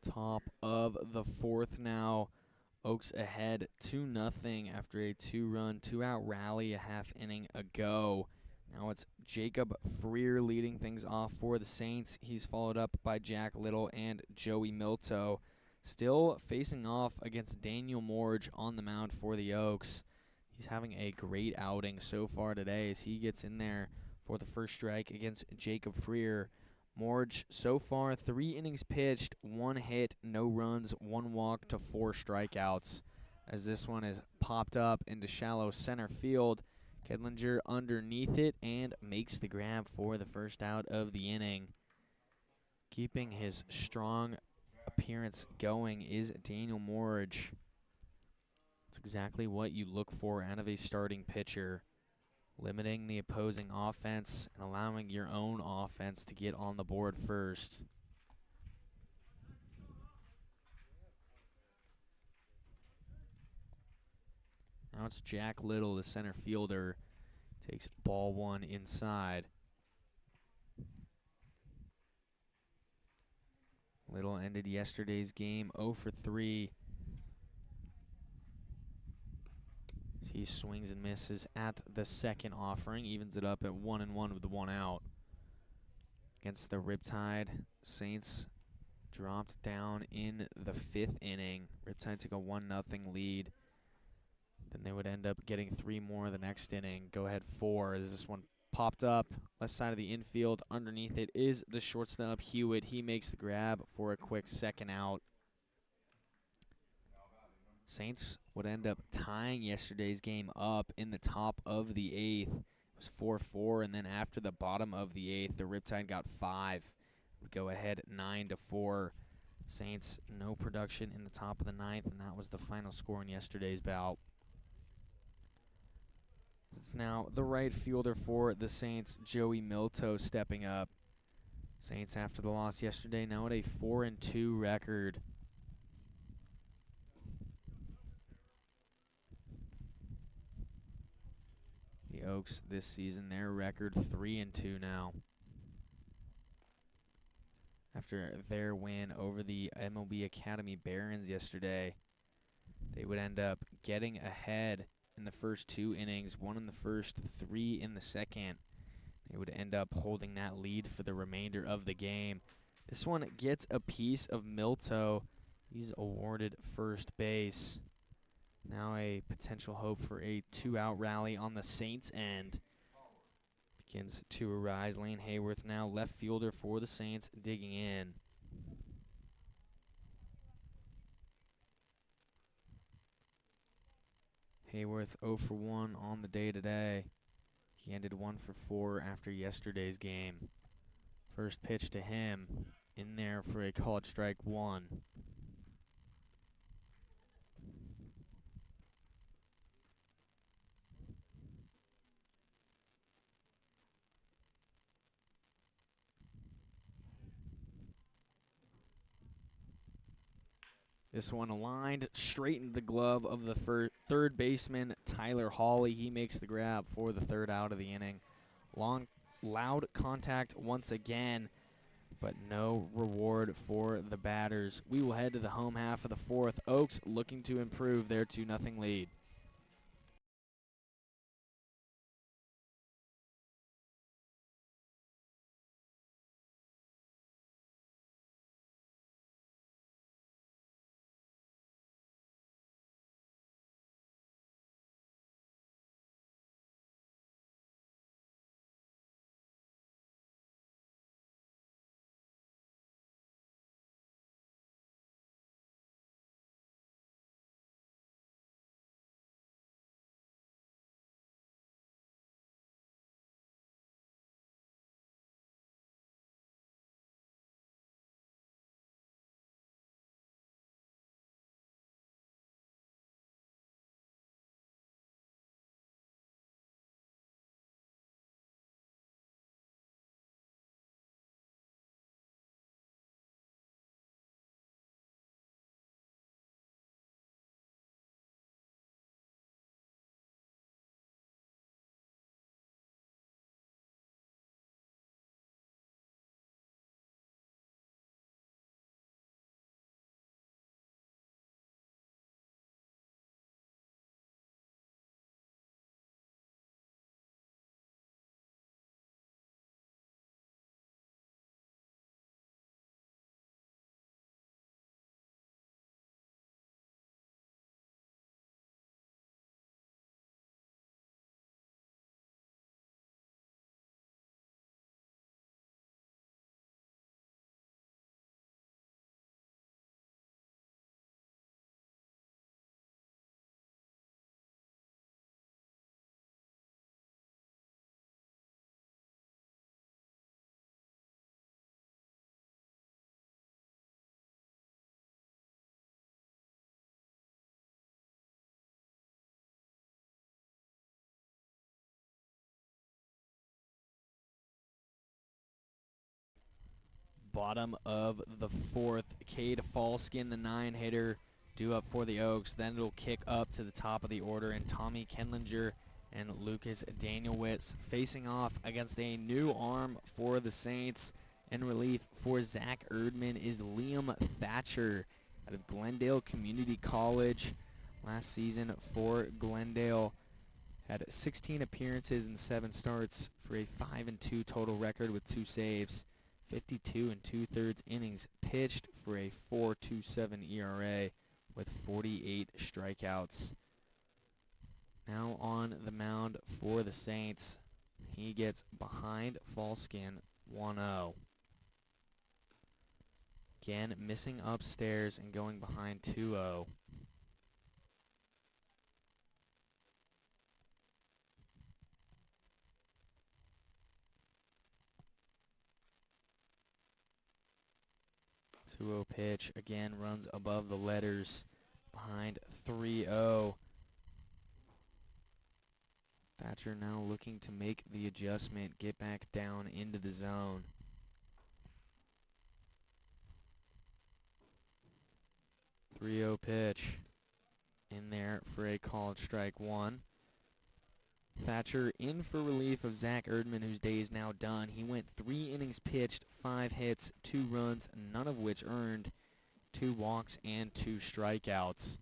Top of the 4th now. Oaks ahead 2-0 after a 2-run, 2-out rally a half inning ago. Now it's Jacob Freer leading things off for the Saints. He's followed up by Jack Little and Joey Milto. Still facing off against Daniel Morge on the mound for the Oaks. He's having a great outing so far today as he gets in there for the first strike against Jacob Freer. Morge, so far, 3 innings pitched, 1 hit, no runs, 1 walk to 4 strikeouts. As this one is popped up into shallow center field, Kedlinger underneath it and makes the grab for the first out of the inning. Keeping his strong appearance going is Daniel Morge. It's exactly what you look for out of a starting pitcher. Limiting the opposing offense and allowing your own offense to get on the board first. Now it's Jack Little, the center fielder, takes ball 1 inside. Little ended yesterday's game 0 for 3. He swings and misses at the second offering, evens it up at 1-1 with the 1 out. Against the Riptide, Saints dropped down in the 5th inning. Riptide took a 1-0 lead. Then they would end up getting 3 more the next inning. Go ahead 4 as this one popped up. Left side of the infield. Underneath it is the shortstop, Hewitt. He makes the grab for a quick second out. Saints would end up tying yesterday's game up in the top of the 8th. It was 4-4, and then after the bottom of the 8th, the Riptide got 5. Would go ahead 9-4. Saints, no production in the top of the 9th, and that was the final score in yesterday's bout. It's now the right fielder for the Saints, Joey Milto, stepping up. Saints, after the loss yesterday, now at a 4-2 record. The Oaks this season, their record 3-2 now. After their win over the MLB Academy Barons yesterday, they would end up getting ahead in the first 2 innings, 1 in the first, 3 in the second. They would end up holding that lead for the remainder of the game. This one gets a piece of Milto. He's awarded first base. Now a potential hope for a 2-out rally on the Saints' end begins to arise. Lane Hayworth now left fielder for the Saints, digging in. Hayworth 0 for 1 on the day today. He ended 1 for 4 after yesterday's game. First pitch to him, in there for a called strike 1. This one aligned straight into the glove of the third baseman, Tyler Hawley. He makes the grab for the 3rd out of the inning. Loud contact once again, but no reward for the batters. We will head to the home half of the 4th. Oaks looking to improve their 2-0 lead. bottom of the fourth. Cade Falskin, the 9-hitter, due up for the Oaks. Then it'll kick up to the top of the order, and Tommy Kendlinger and Lucas Danielwitz facing off against a new arm for the Saints. In relief for Zach Erdman is Liam Thatcher out of Glendale Community College. Last season for Glendale, had 16 appearances and 7 starts for a 5-2 total record with 2 saves. 52 2/3 innings pitched for a 4.27 ERA with 48 strikeouts. Now on the mound for the Saints, he gets behind Falskin 1-0. Again, missing upstairs and going behind 2-0. Pitch, again runs above the letters, behind 3-0. Thatcher now looking to make the adjustment, get back down into the zone. Pitch in there for a called strike 1. Thatcher in for relief of Zach Erdman, whose day is now done. He went 3 innings pitched, 5 hits, 2 runs, none of which earned, 2 walks, and 2 strikeouts.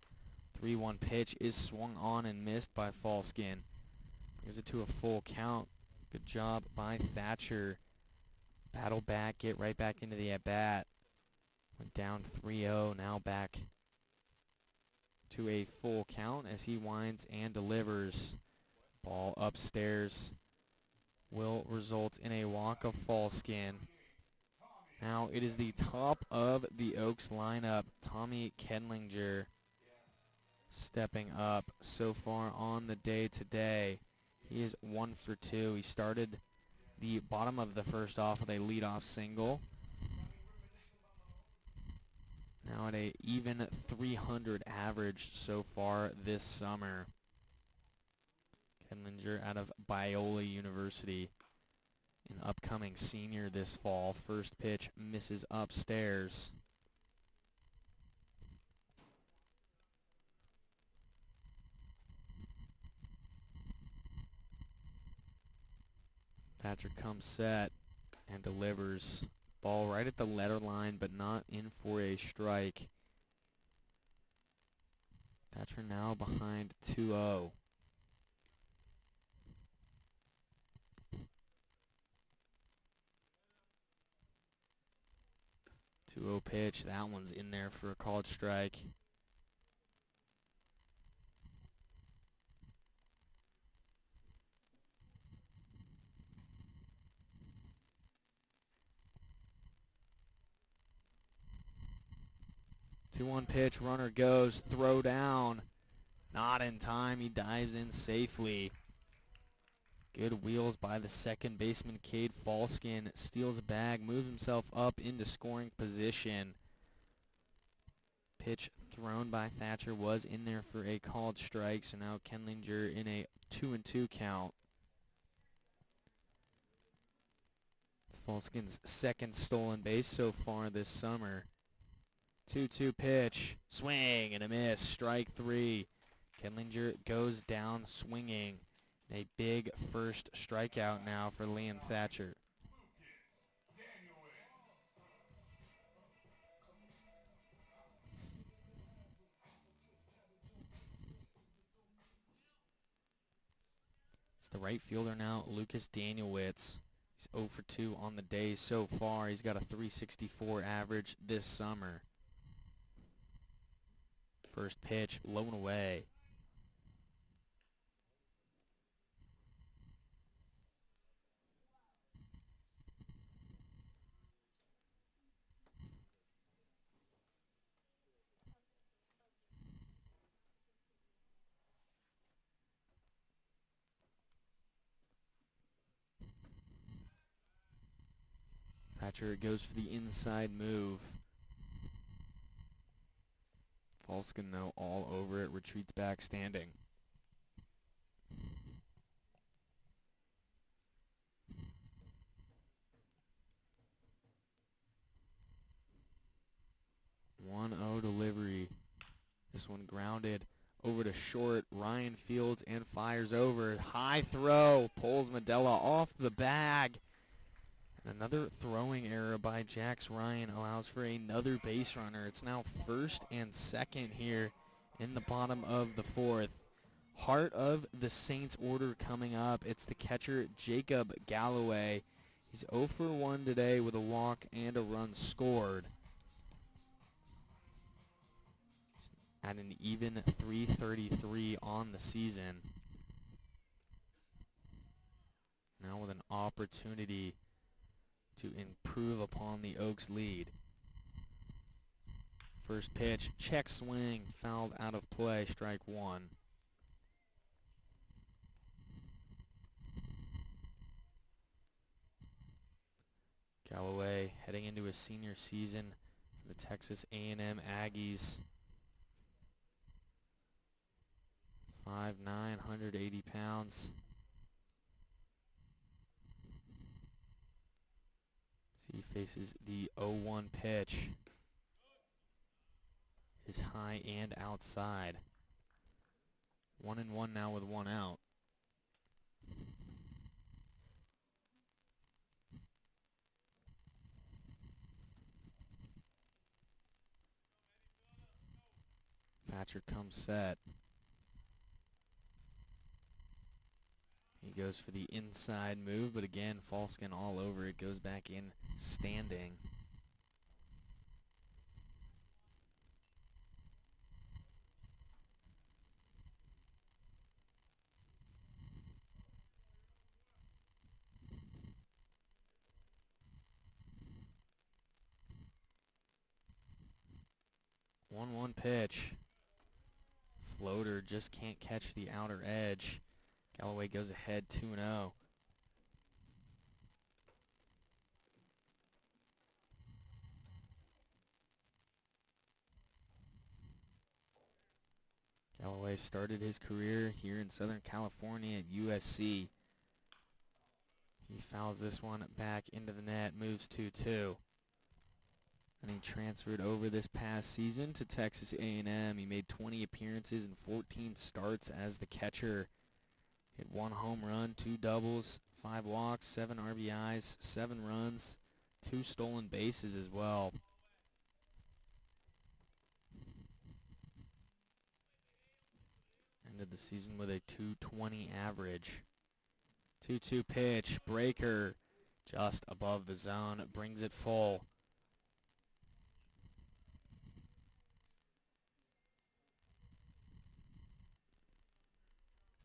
3-1 pitch is swung on and missed by Falskin. Brings it to a full count. Good job by Thatcher. Battle back, get right back into the at-bat. Went down 3-0, now back to a full count as he winds and delivers. Ball upstairs will result in a walk of Falskin. Now it is the top of the Oaks lineup. Tommy Kendlinger stepping up so far on the day today. He is 1 for 2. He started the bottom of the first off with a leadoff single. Now at a even 300 average so far this summer. Kendlinger out of Biola University, an upcoming senior this fall. First pitch misses upstairs. Thatcher comes set and delivers. Ball right at the letter line, but not in for a strike. Thatcher now behind 2-0. 2-0 pitch. That one's in there for a called strike. Two-one pitch. Runner goes. Throw down. Not in time. He dives in safely. Good wheels by the second baseman, Cade Falskin. Steals a bag, moves himself up into scoring position. Pitch thrown by Thatcher was in there for a called strike, so now Kendlinger in a 2-2 count. Falskin's second stolen base so far this summer. 2-2 pitch, swing and a miss, strike 3. Kendlinger goes down swinging. A big first strikeout now for Liam Thatcher. It's the right fielder now, Lucas Danielwitz. He's 0 for 2 on the day so far. He's got a .364 average this summer. First pitch, low and away. Thatcher goes for the inside move. Falskin, though, all over it, retreats back standing. This one grounded over to short. Ryan fields and fires over. High throw. Pulls Medella off the bag. And another throwing error by Jax Ryan allows for another base runner. It's now first and second here in the bottom of the fourth. Heart of the Saints order coming up. It's the catcher, Jacob Galloway. He's 0 for 1 today with a walk and a run scored. At an even .333 on the season. Now with an opportunity to improve upon the Oaks lead. First pitch, check swing, fouled out of play, strike one. Galloway heading into his senior season for the Texas A&M Aggies. 5'9", 180 pounds. He faces the 0-1 pitch. Is high and outside. 1-1 now with one out. Thatcher comes set. He goes for the inside move, but again, Falskin all over it. Goes back in standing. One pitch. Floater just can't catch the outer edge. Galloway goes ahead 2-0. Galloway started his career here in Southern California at USC. He fouls this one back into the net, moves 2-2. And he transferred over this past season to Texas A&M. He made 20 appearances and 14 starts as the catcher. Hit 1 home run, 2 doubles, 5 walks, 7 RBIs, 7 runs, 2 stolen bases as well. Ended the season with a .220 average. 2-2 pitch, breaker, just above the zone, brings it full.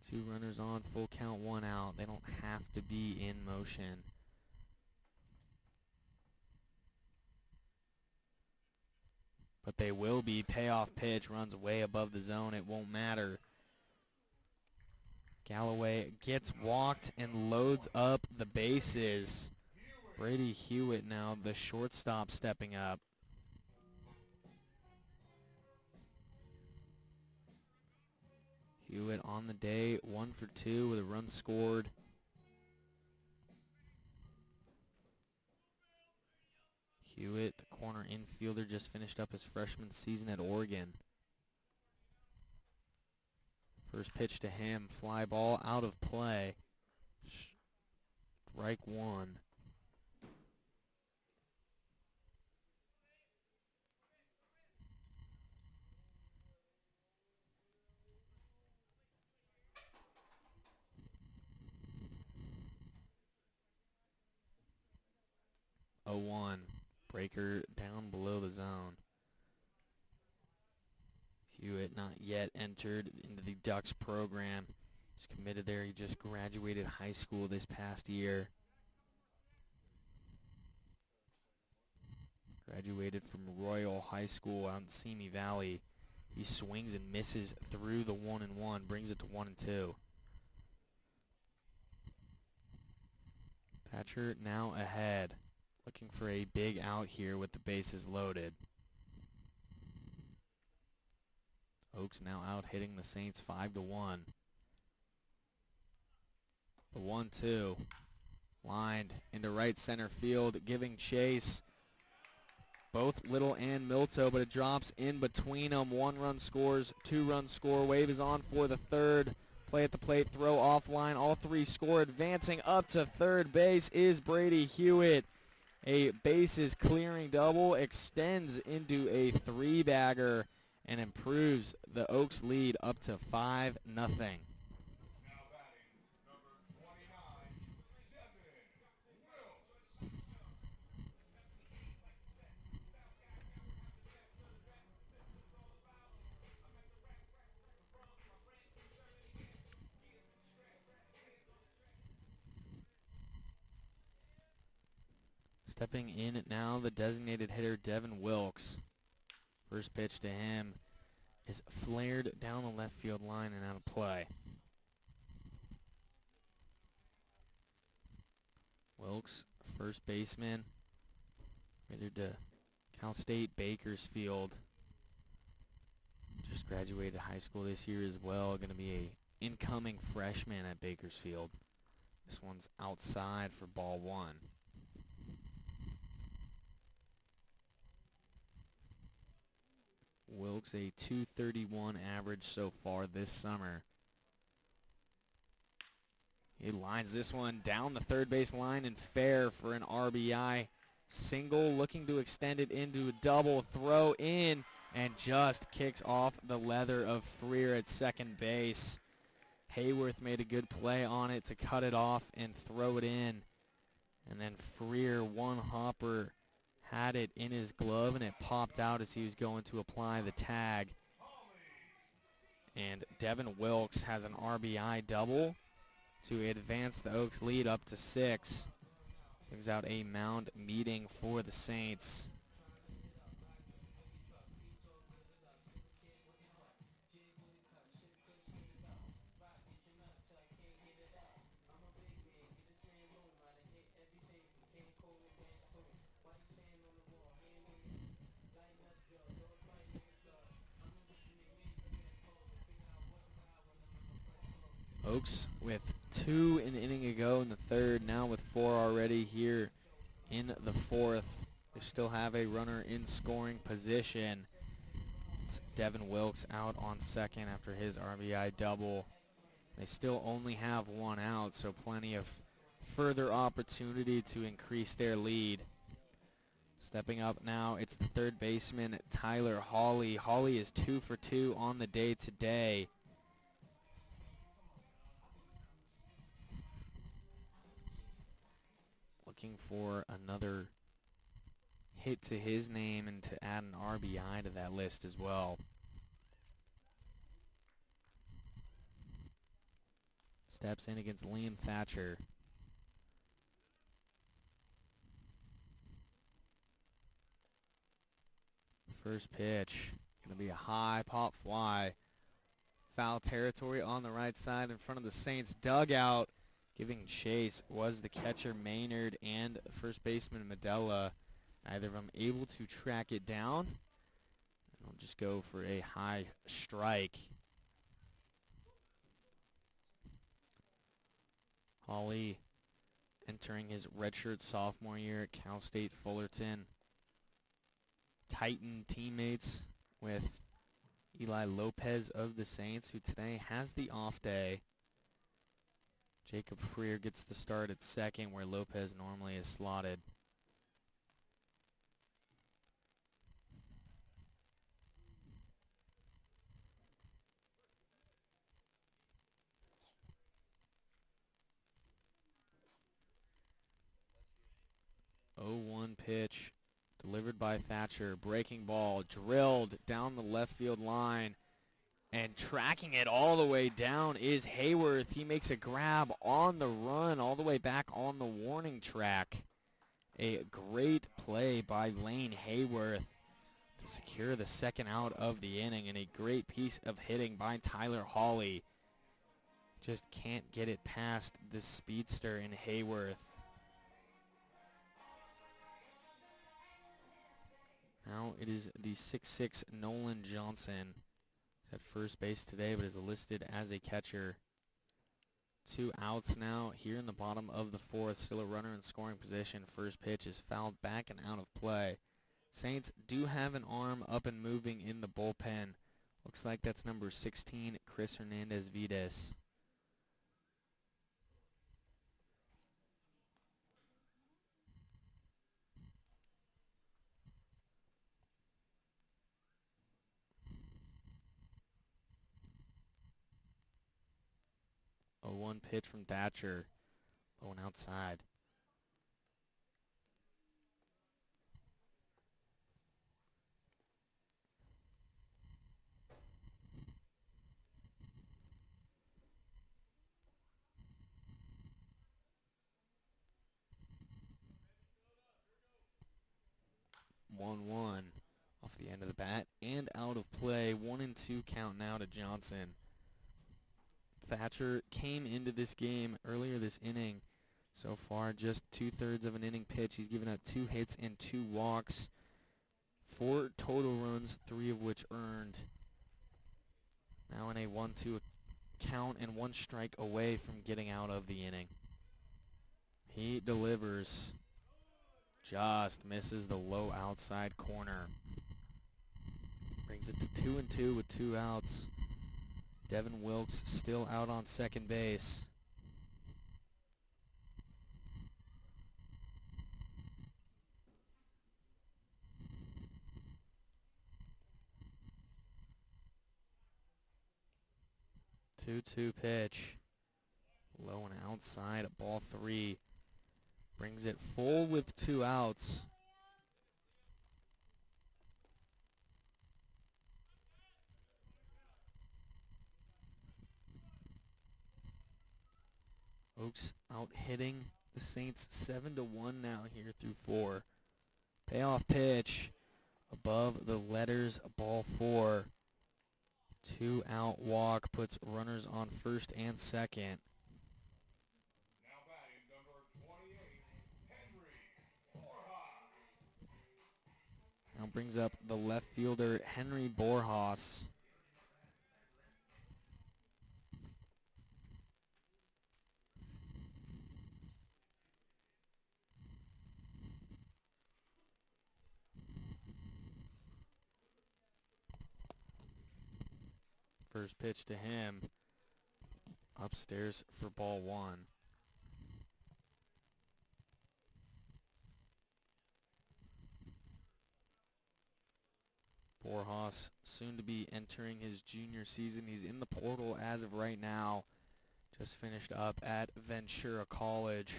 Two runners on, full count, 1 out. They don't have to be in motion. But they will be. Payoff pitch, runs way above the zone. It won't matter. Galloway gets walked and loads up the bases. Brady Hewitt now, the shortstop, stepping up. Hewitt on the day, 1 for 2 with a run scored. Hewitt, the corner infielder, just finished up his freshman season at Oregon. First pitch to him, fly ball out of play. Strike one. Breaker down below the zone. Hewitt not yet entered into the Ducks program. He's committed there. He just graduated high school this past year. Graduated from Royal High School out in Simi Valley. He swings and misses through the 1-1, brings it to 1-2. Thatcher now ahead, looking for a big out here with the bases loaded. Oaks now out hitting the Saints 5-1. The 1-2 lined into right center field, giving chase. both Little and Milto, but it drops in between them. 1 run scores, 2 run score. Wave is on for the third. Play at the plate, throw offline. All 3 score. Advancing up to third base is Brady Hewitt. A bases clearing double extends into a 3-bagger and improves the Oaks lead up to 5-0. Stepping in now, the designated hitter, Devin Wilkes. First pitch to him is flared down the left field line and out of play. Wilkes, first baseman, headed to Cal State Bakersfield. Just graduated high school this year as well. Going to be a incoming freshman at Bakersfield. This one's outside for ball 1. Wilkes a .231 average so far this summer. He lines this one down the third base line and fair for an RBI single, looking to extend it into a double, throw in, and just kicks off the leather of Freer at second base. Hayworth made a good play on it to cut it off and throw it in. And then Freer, one hopper, had it in his glove, and it popped out as he was going to apply the tag. And Devin Wilkes has an RBI double to advance the Oaks lead up to 6. Brings out a mound meeting for the Saints. Oaks with 2 in the inning ago in the third, now with 4 already here in the fourth. They still have a runner in scoring position. It's Devin Wilkes out on second after his RBI double. They still only have 1 out, so plenty of further opportunity to increase their lead. Stepping up now, it's the third baseman, Tyler Hawley. Hawley is 2 for 2 on the day today. Looking for another hit to his name and to add an RBI to that list as well. Steps in against Liam Thatcher. First pitch, going to be a high pop fly. Foul territory on the right side in front of the Saints dugout. Giving chase was the catcher Maynard and first baseman Medella. Neither of them able to track it down. And we'll just go for a high strike. Hawley entering his redshirt sophomore year at Cal State Fullerton. Titan teammates with Eli Lopez of the Saints, who today has the off day. Jacob Freer gets the start at second, where Lopez normally is slotted. Oh, 1 pitch delivered by Thatcher. Breaking ball drilled down the left field line. And tracking it all the way down is Hayworth. He makes a grab on the run all the way back on the warning track. A great play by Lane Hayworth to secure the second out of the inning, and a great piece of hitting by Tyler Hawley. Just can't get it past the speedster in Hayworth. Now it is the 6'6" Nolan Johnson. At first base today, but is listed as a catcher. 2 outs now here in the bottom of the fourth. Still a runner in scoring position. First pitch is fouled back and out of play. Saints do have an arm up and moving in the bullpen. Looks like that's number 16, Chris Hernandez-Vides. A 1 pitch from Thatcher, low and outside. One off the end of the bat and out of play. 1-2 count now to Johnson. Thatcher came into this game earlier this inning. So far, just 2/3 of an inning pitch. He's given up 2 hits and 2 walks. 4 total runs, 3 of which earned. Now in a 1-2 count and 1 strike away from getting out of the inning. He delivers. Just misses the low outside corner. Brings it to 2-2 with 2 outs. Devin Wilkes still out on second base. Two-two pitch. Low and outside at ball 3. Brings it full with 2 outs. Oaks out hitting the Saints 7-1 now here through 4. Payoff pitch above the letters, ball 4. 2 out walk puts runners on first and second. Now brings up the left fielder, Henry Borjas. First pitch to him. Upstairs for ball 1. Borjas soon to be entering his junior season. He's in the portal as of right now. Just finished up at Ventura College.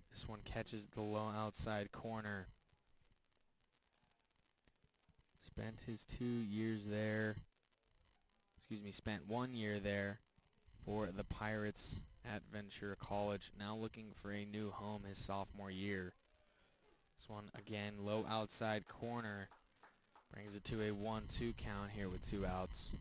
This one catches the low outside corner. Spent his 2 years there. Spent 1 year there for the Pirates at Ventura College. Now looking for a new home his sophomore year. This one again, low outside corner. Brings it to a 1-2 count here with 2 outs.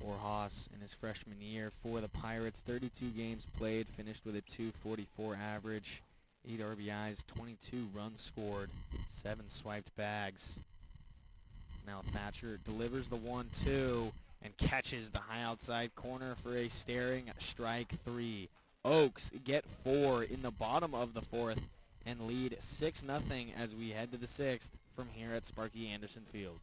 Borjas in his freshman year for the Pirates. 32 games played, finished with a .244 average. 8 RBIs, 22 runs scored, 7 swiped bags. Now Thatcher delivers the 1-2 and catches the high outside corner for a staring strike 3. Oaks get 4 in the bottom of the 4th and lead 6-0 as we head to the 6th from here at Sparky Anderson Field.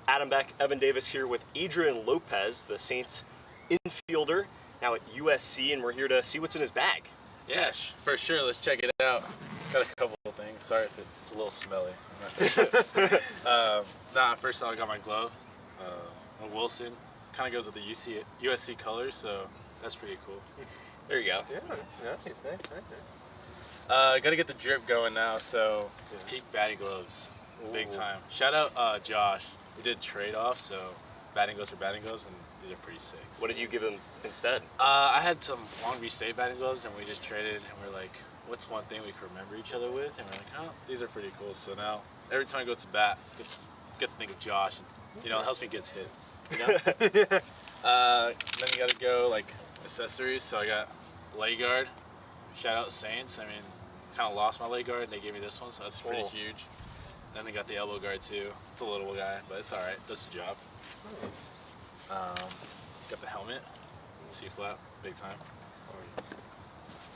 Adam Beck, Evan Davis here with Adrian Lopez, the Saints infielder, now at USC, and we're here to see what's in his bag. Yeah, for sure. Let's check it out. Got a couple of things. Sorry if it's a little smelly. First off, I got my glove. A Wilson. Kind of goes with the USC colors, so that's pretty cool. There you go. Yeah, nice. Got to get the drip going now, so peak batting gloves. Big time. Shout out Josh. We did trade off, so batting gloves for batting gloves, and these are pretty sick. What did you give him instead? I had some Long Beach State batting gloves, and we just traded, and we're like, what's one thing we can remember each other with? And we're like, oh, these are pretty cool. So now, every time I go to bat, get to think of Josh, and, it helps me get hit. Then you got to go, like, accessories. So I got leg guard. Shout out Saints. I mean, kind of lost my leg guard, and they gave me this one, so that's pretty huge. Then they got the elbow guard, too. It's a little guy, but it's all right. Does the job. Nice. Got the helmet, C-flap, big time.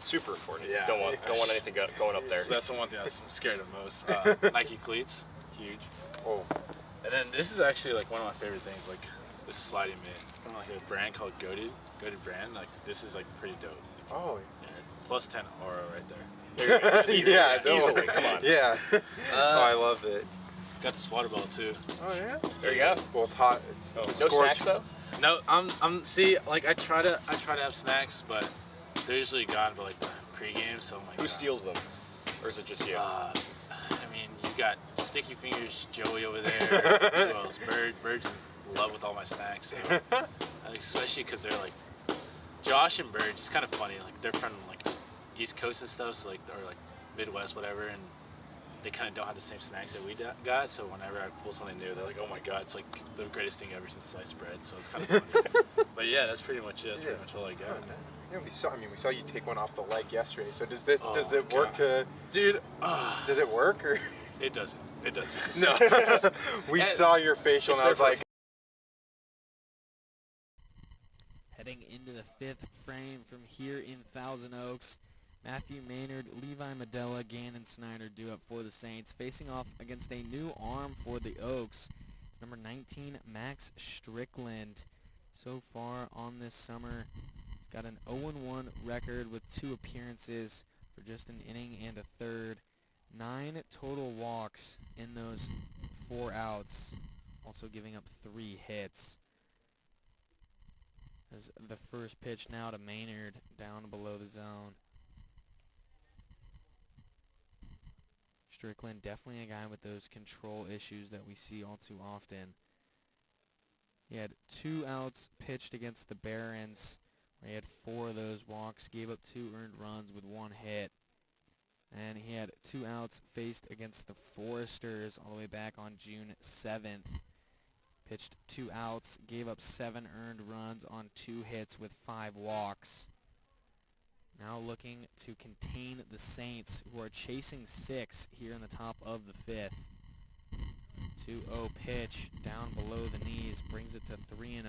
Super important. Yeah. Don't want anything going up there. So that's the one thing I'm scared of most. Nike cleats, huge. Oh. And then this is actually like one of my favorite things, like this sliding mitt from like a brand called Goated brand. Like this is like pretty dope. Oh. Yeah, plus 10 aura right there. Yeah. No. Easily, come on. Yeah. Oh, I love it. Got this water bottle too. Oh yeah. There you go. Well, it's hot. It's No scorch. snacks though. No, I'm see like I try to have snacks, but they're usually gone by like the pregame. So I'm like, Who steals them, or is it just you? I mean, you got Sticky Fingers Joey over there. Who else? Bird's in love with all my snacks. So, like, especially because they're like Josh and Bird. It's kind of funny. Like they're from like East Coast and stuff, so like or like Midwest, whatever, and they kind of don't have the same snacks that we got. So whenever I pull something new, they're like, "Oh my god, it's like the greatest thing ever since sliced bread." So it's kind of funny. But yeah, that's pretty much it. That's pretty much all I got. Yeah, we saw you take one off the leg yesterday. So does it Oh, work God. Dude, does it work or? it doesn't. It doesn't. No. We saw your facial and I was like, Heading into the fifth frame from here in Thousand Oaks, Matthew Maynard, Levi Medella, Gannon Snyder due up for the Saints, facing off against a new arm for the Oaks. It's number 19, Max Strickland. So far on this summer, he's got an 0-1 record with 2 appearances for just an inning and a third. 9 total walks in those 4 outs, also giving up 3 hits. As the first pitch now to Maynard, down below the zone. Strickland, definitely a guy with those control issues that we see all too often. He had 2 outs pitched against the Barons, where he had 4 of those walks, gave up 2 earned runs with 1 hit. And he had 2 outs faced against the Foresters all the way back on June 7th. Pitched 2 outs, gave up 7 earned runs on 2 hits with 5 walks. Now looking to contain the Saints, who are chasing 6 here in the top of the 5th. 2-0 pitch down below the knees brings it to 3-0.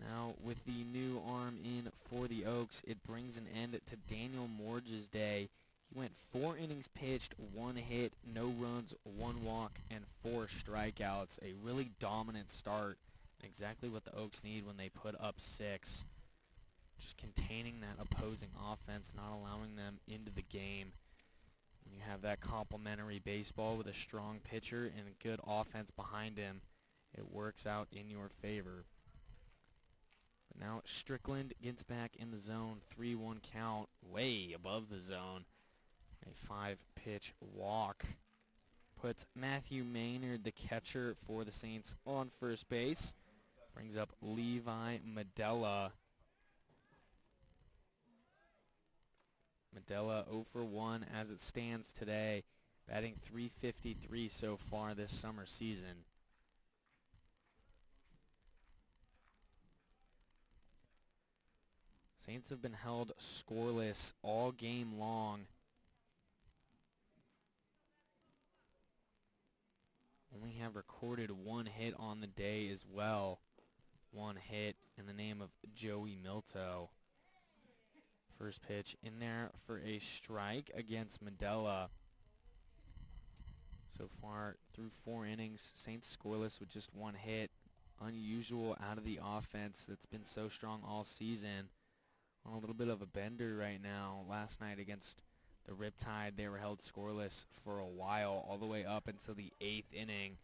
Now with the new arm in for the Oaks, it brings an end to Daniel Morge's day. He went 4 innings pitched, 1 hit, no runs, 1 walk, and 4 strikeouts. A really dominant start. Exactly what the Oaks need when they put up 6. Just containing that opposing offense, not allowing them into the game. When you have that complementary baseball with a strong pitcher and a good offense behind him, it works out in your favor. But now Strickland gets back in the zone, 3-1 count, way above the zone. A 5-pitch walk puts Matthew Maynard, the catcher for the Saints, on first base. Brings up Levi Medella. Medella 0 for 1 as it stands today, batting .353 so far this summer season. Saints have been held scoreless all game long. Only have recorded 1 hit on the day as well. 1 hit in the name of Joey Milto. First pitch in there for a strike against Medella. So far through 4 innings, Saints scoreless with just 1 hit. Unusual out of the offense that's been so strong all season. On a little bit of a bender right now. Last night against the Riptide, they were held scoreless for a while, all the way up until the 8th inning,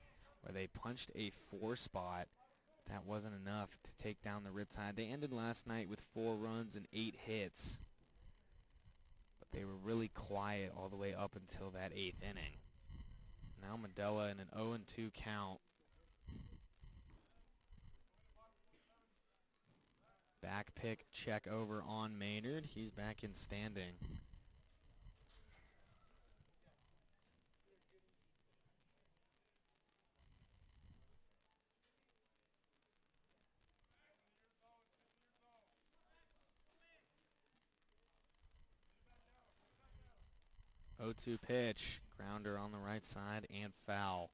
where they punched a 4 spot. That wasn't enough to take down the Riptide. They ended last night with 4 runs and 8 hits. But they were really quiet all the way up until that 8th inning. Now Medella in an 0-2 count. Back pick check over on Maynard. He's back in standing. O2 pitch, grounder on the right side and foul.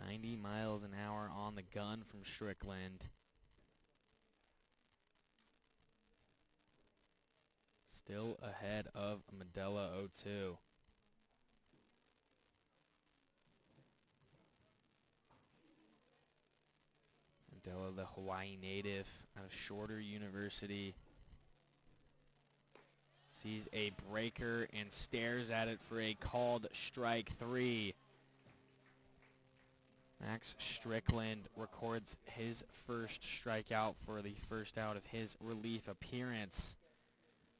90 miles an hour on the gun from Strickland. Still ahead of Medela 0-2. Medela, the Hawaii native out of Shorter University, sees a breaker and stares at it for a called strike 3. Max Strickland records his first strikeout for the first out of his relief appearance.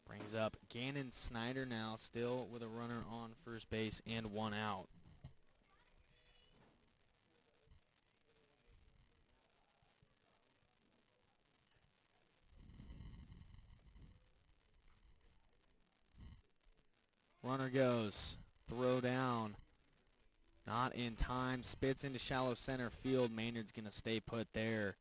Brings up Gannon Snyder now, still with a runner on first base and 1 out. Runner goes, throw down. Not in time, spits into shallow center field. Maynard's going to stay put there.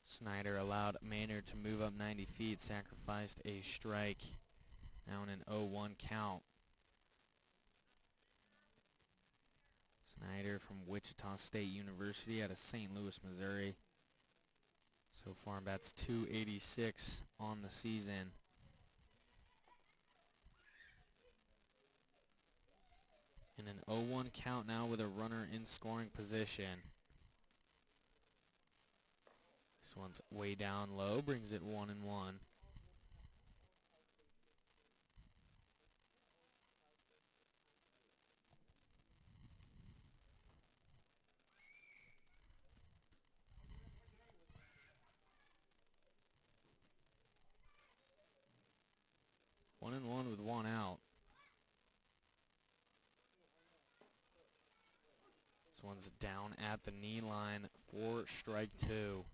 Snyder allowed Maynard to move up 90 feet, sacrificed a strike. Now in an 0-1 count. Snyder from Wichita State University out of St. Louis, Missouri. So far, bats .286 on the season. In an 0-1 count now with a runner in scoring position. This one's way down low, brings it 1-1. One and one with 1 out. This one's down at the knee line for strike 2.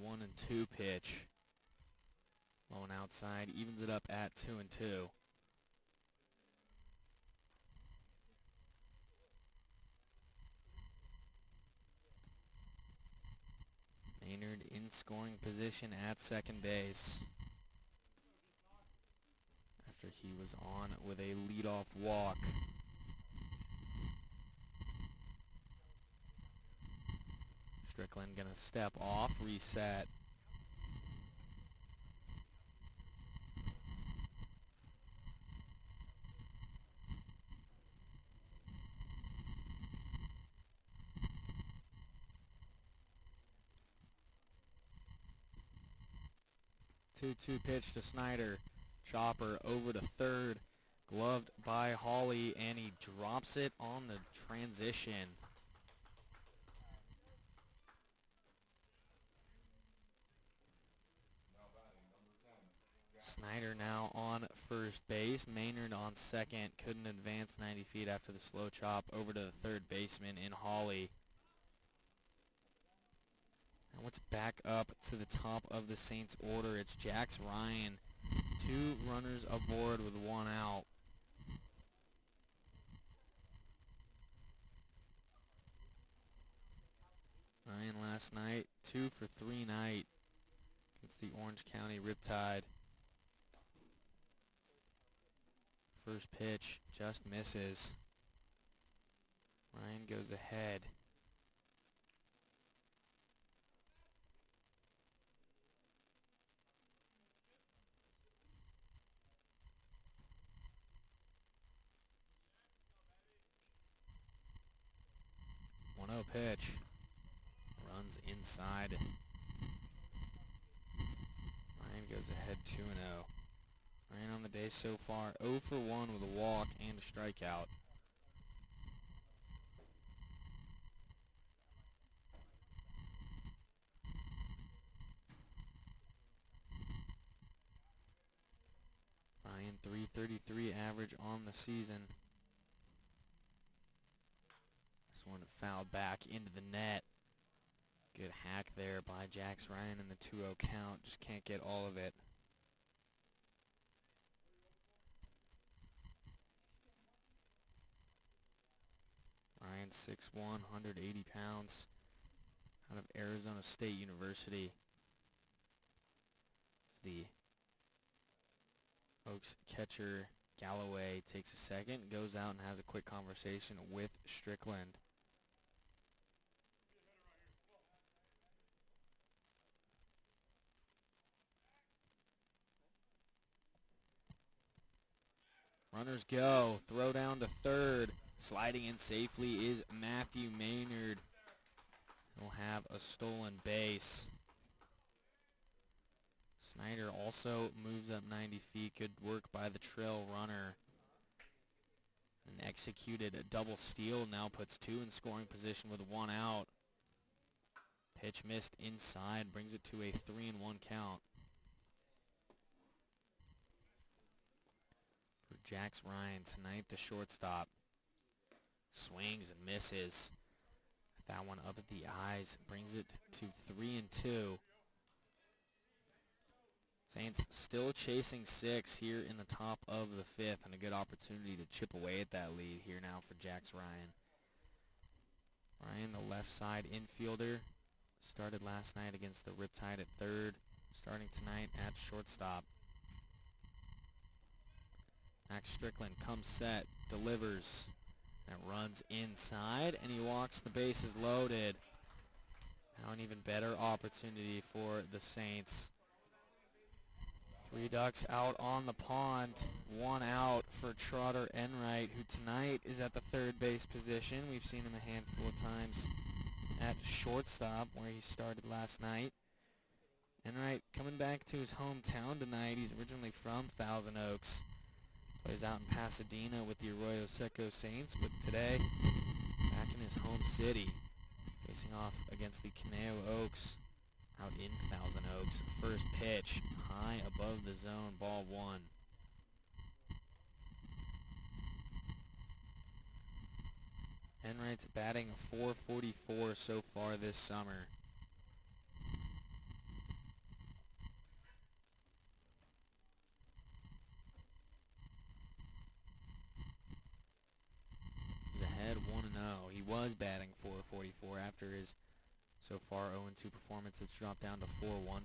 One and two pitch. Low and outside, evens it up at 2-2. Maynard in scoring position at second base after he was on with a leadoff walk. Strickland gonna step off, reset. Two pitch to Snyder. Chopper over to third, gloved by Hawley, and he drops it on the transition. Snyder now on first base. Maynard on second. Couldn't advance 90 feet after the slow chop over to the third baseman in Hawley. Now let's back up to the top of the Saints order. It's Jax Ryan. 2 runners aboard with 1 out. Ryan last night, 2 for 3 night against the Orange County Riptide. First pitch just misses. Ryan goes ahead. One-0 pitch. Runs inside. Ryan goes ahead 2-0. Ryan on the day so far, 0 for 1 with a walk and a strikeout. Ryan .333 average on the season. This one fouled back into the net. Good hack there there by Jax Ryan in the 2-0 count. Just can't get all of it. Ryan 6'1", 180 pounds, out of Arizona State University. As the Oaks catcher Galloway takes a second, goes out and has a quick conversation with Strickland. Runners go. Throw down to third. Sliding in safely is Matthew Maynard. He'll have a stolen base. Snyder also moves up 90 feet. Good work by the trail runner. And executed a double steal. Now puts two in scoring position with one out. Pitch missed inside. Brings it to a 3-1 count. For Jax Ryan tonight, the shortstop. Swings and misses. That one up at the eyes. Brings it to 3-2. Saints still chasing 6 here in the top of the 5th, and a good opportunity to chip away at that lead here now for Jax Ryan. Ryan, the left side infielder, started last night against the Riptide at third, starting tonight at shortstop. Max Strickland comes set, delivers, and runs inside, and he walks the bases loaded. Now an even better opportunity for the Saints. 3 ducks out on the pond, 1 out for Trotter Enright, who tonight is at the third base position. We've seen him a handful of times at shortstop, where he started last night. Enright coming back to his hometown tonight. He's originally from Thousand Oaks. Plays out in Pasadena with the Arroyo Seco Saints, but today back in his home city, facing off against the Caneo Oaks out in Thousand Oaks. First pitch, high above the zone, ball 1. Enright's batting .444 so far this summer. He's ahead 1-0. He was batting .444 after his so far 0-2 performance. It's dropped down to 4-1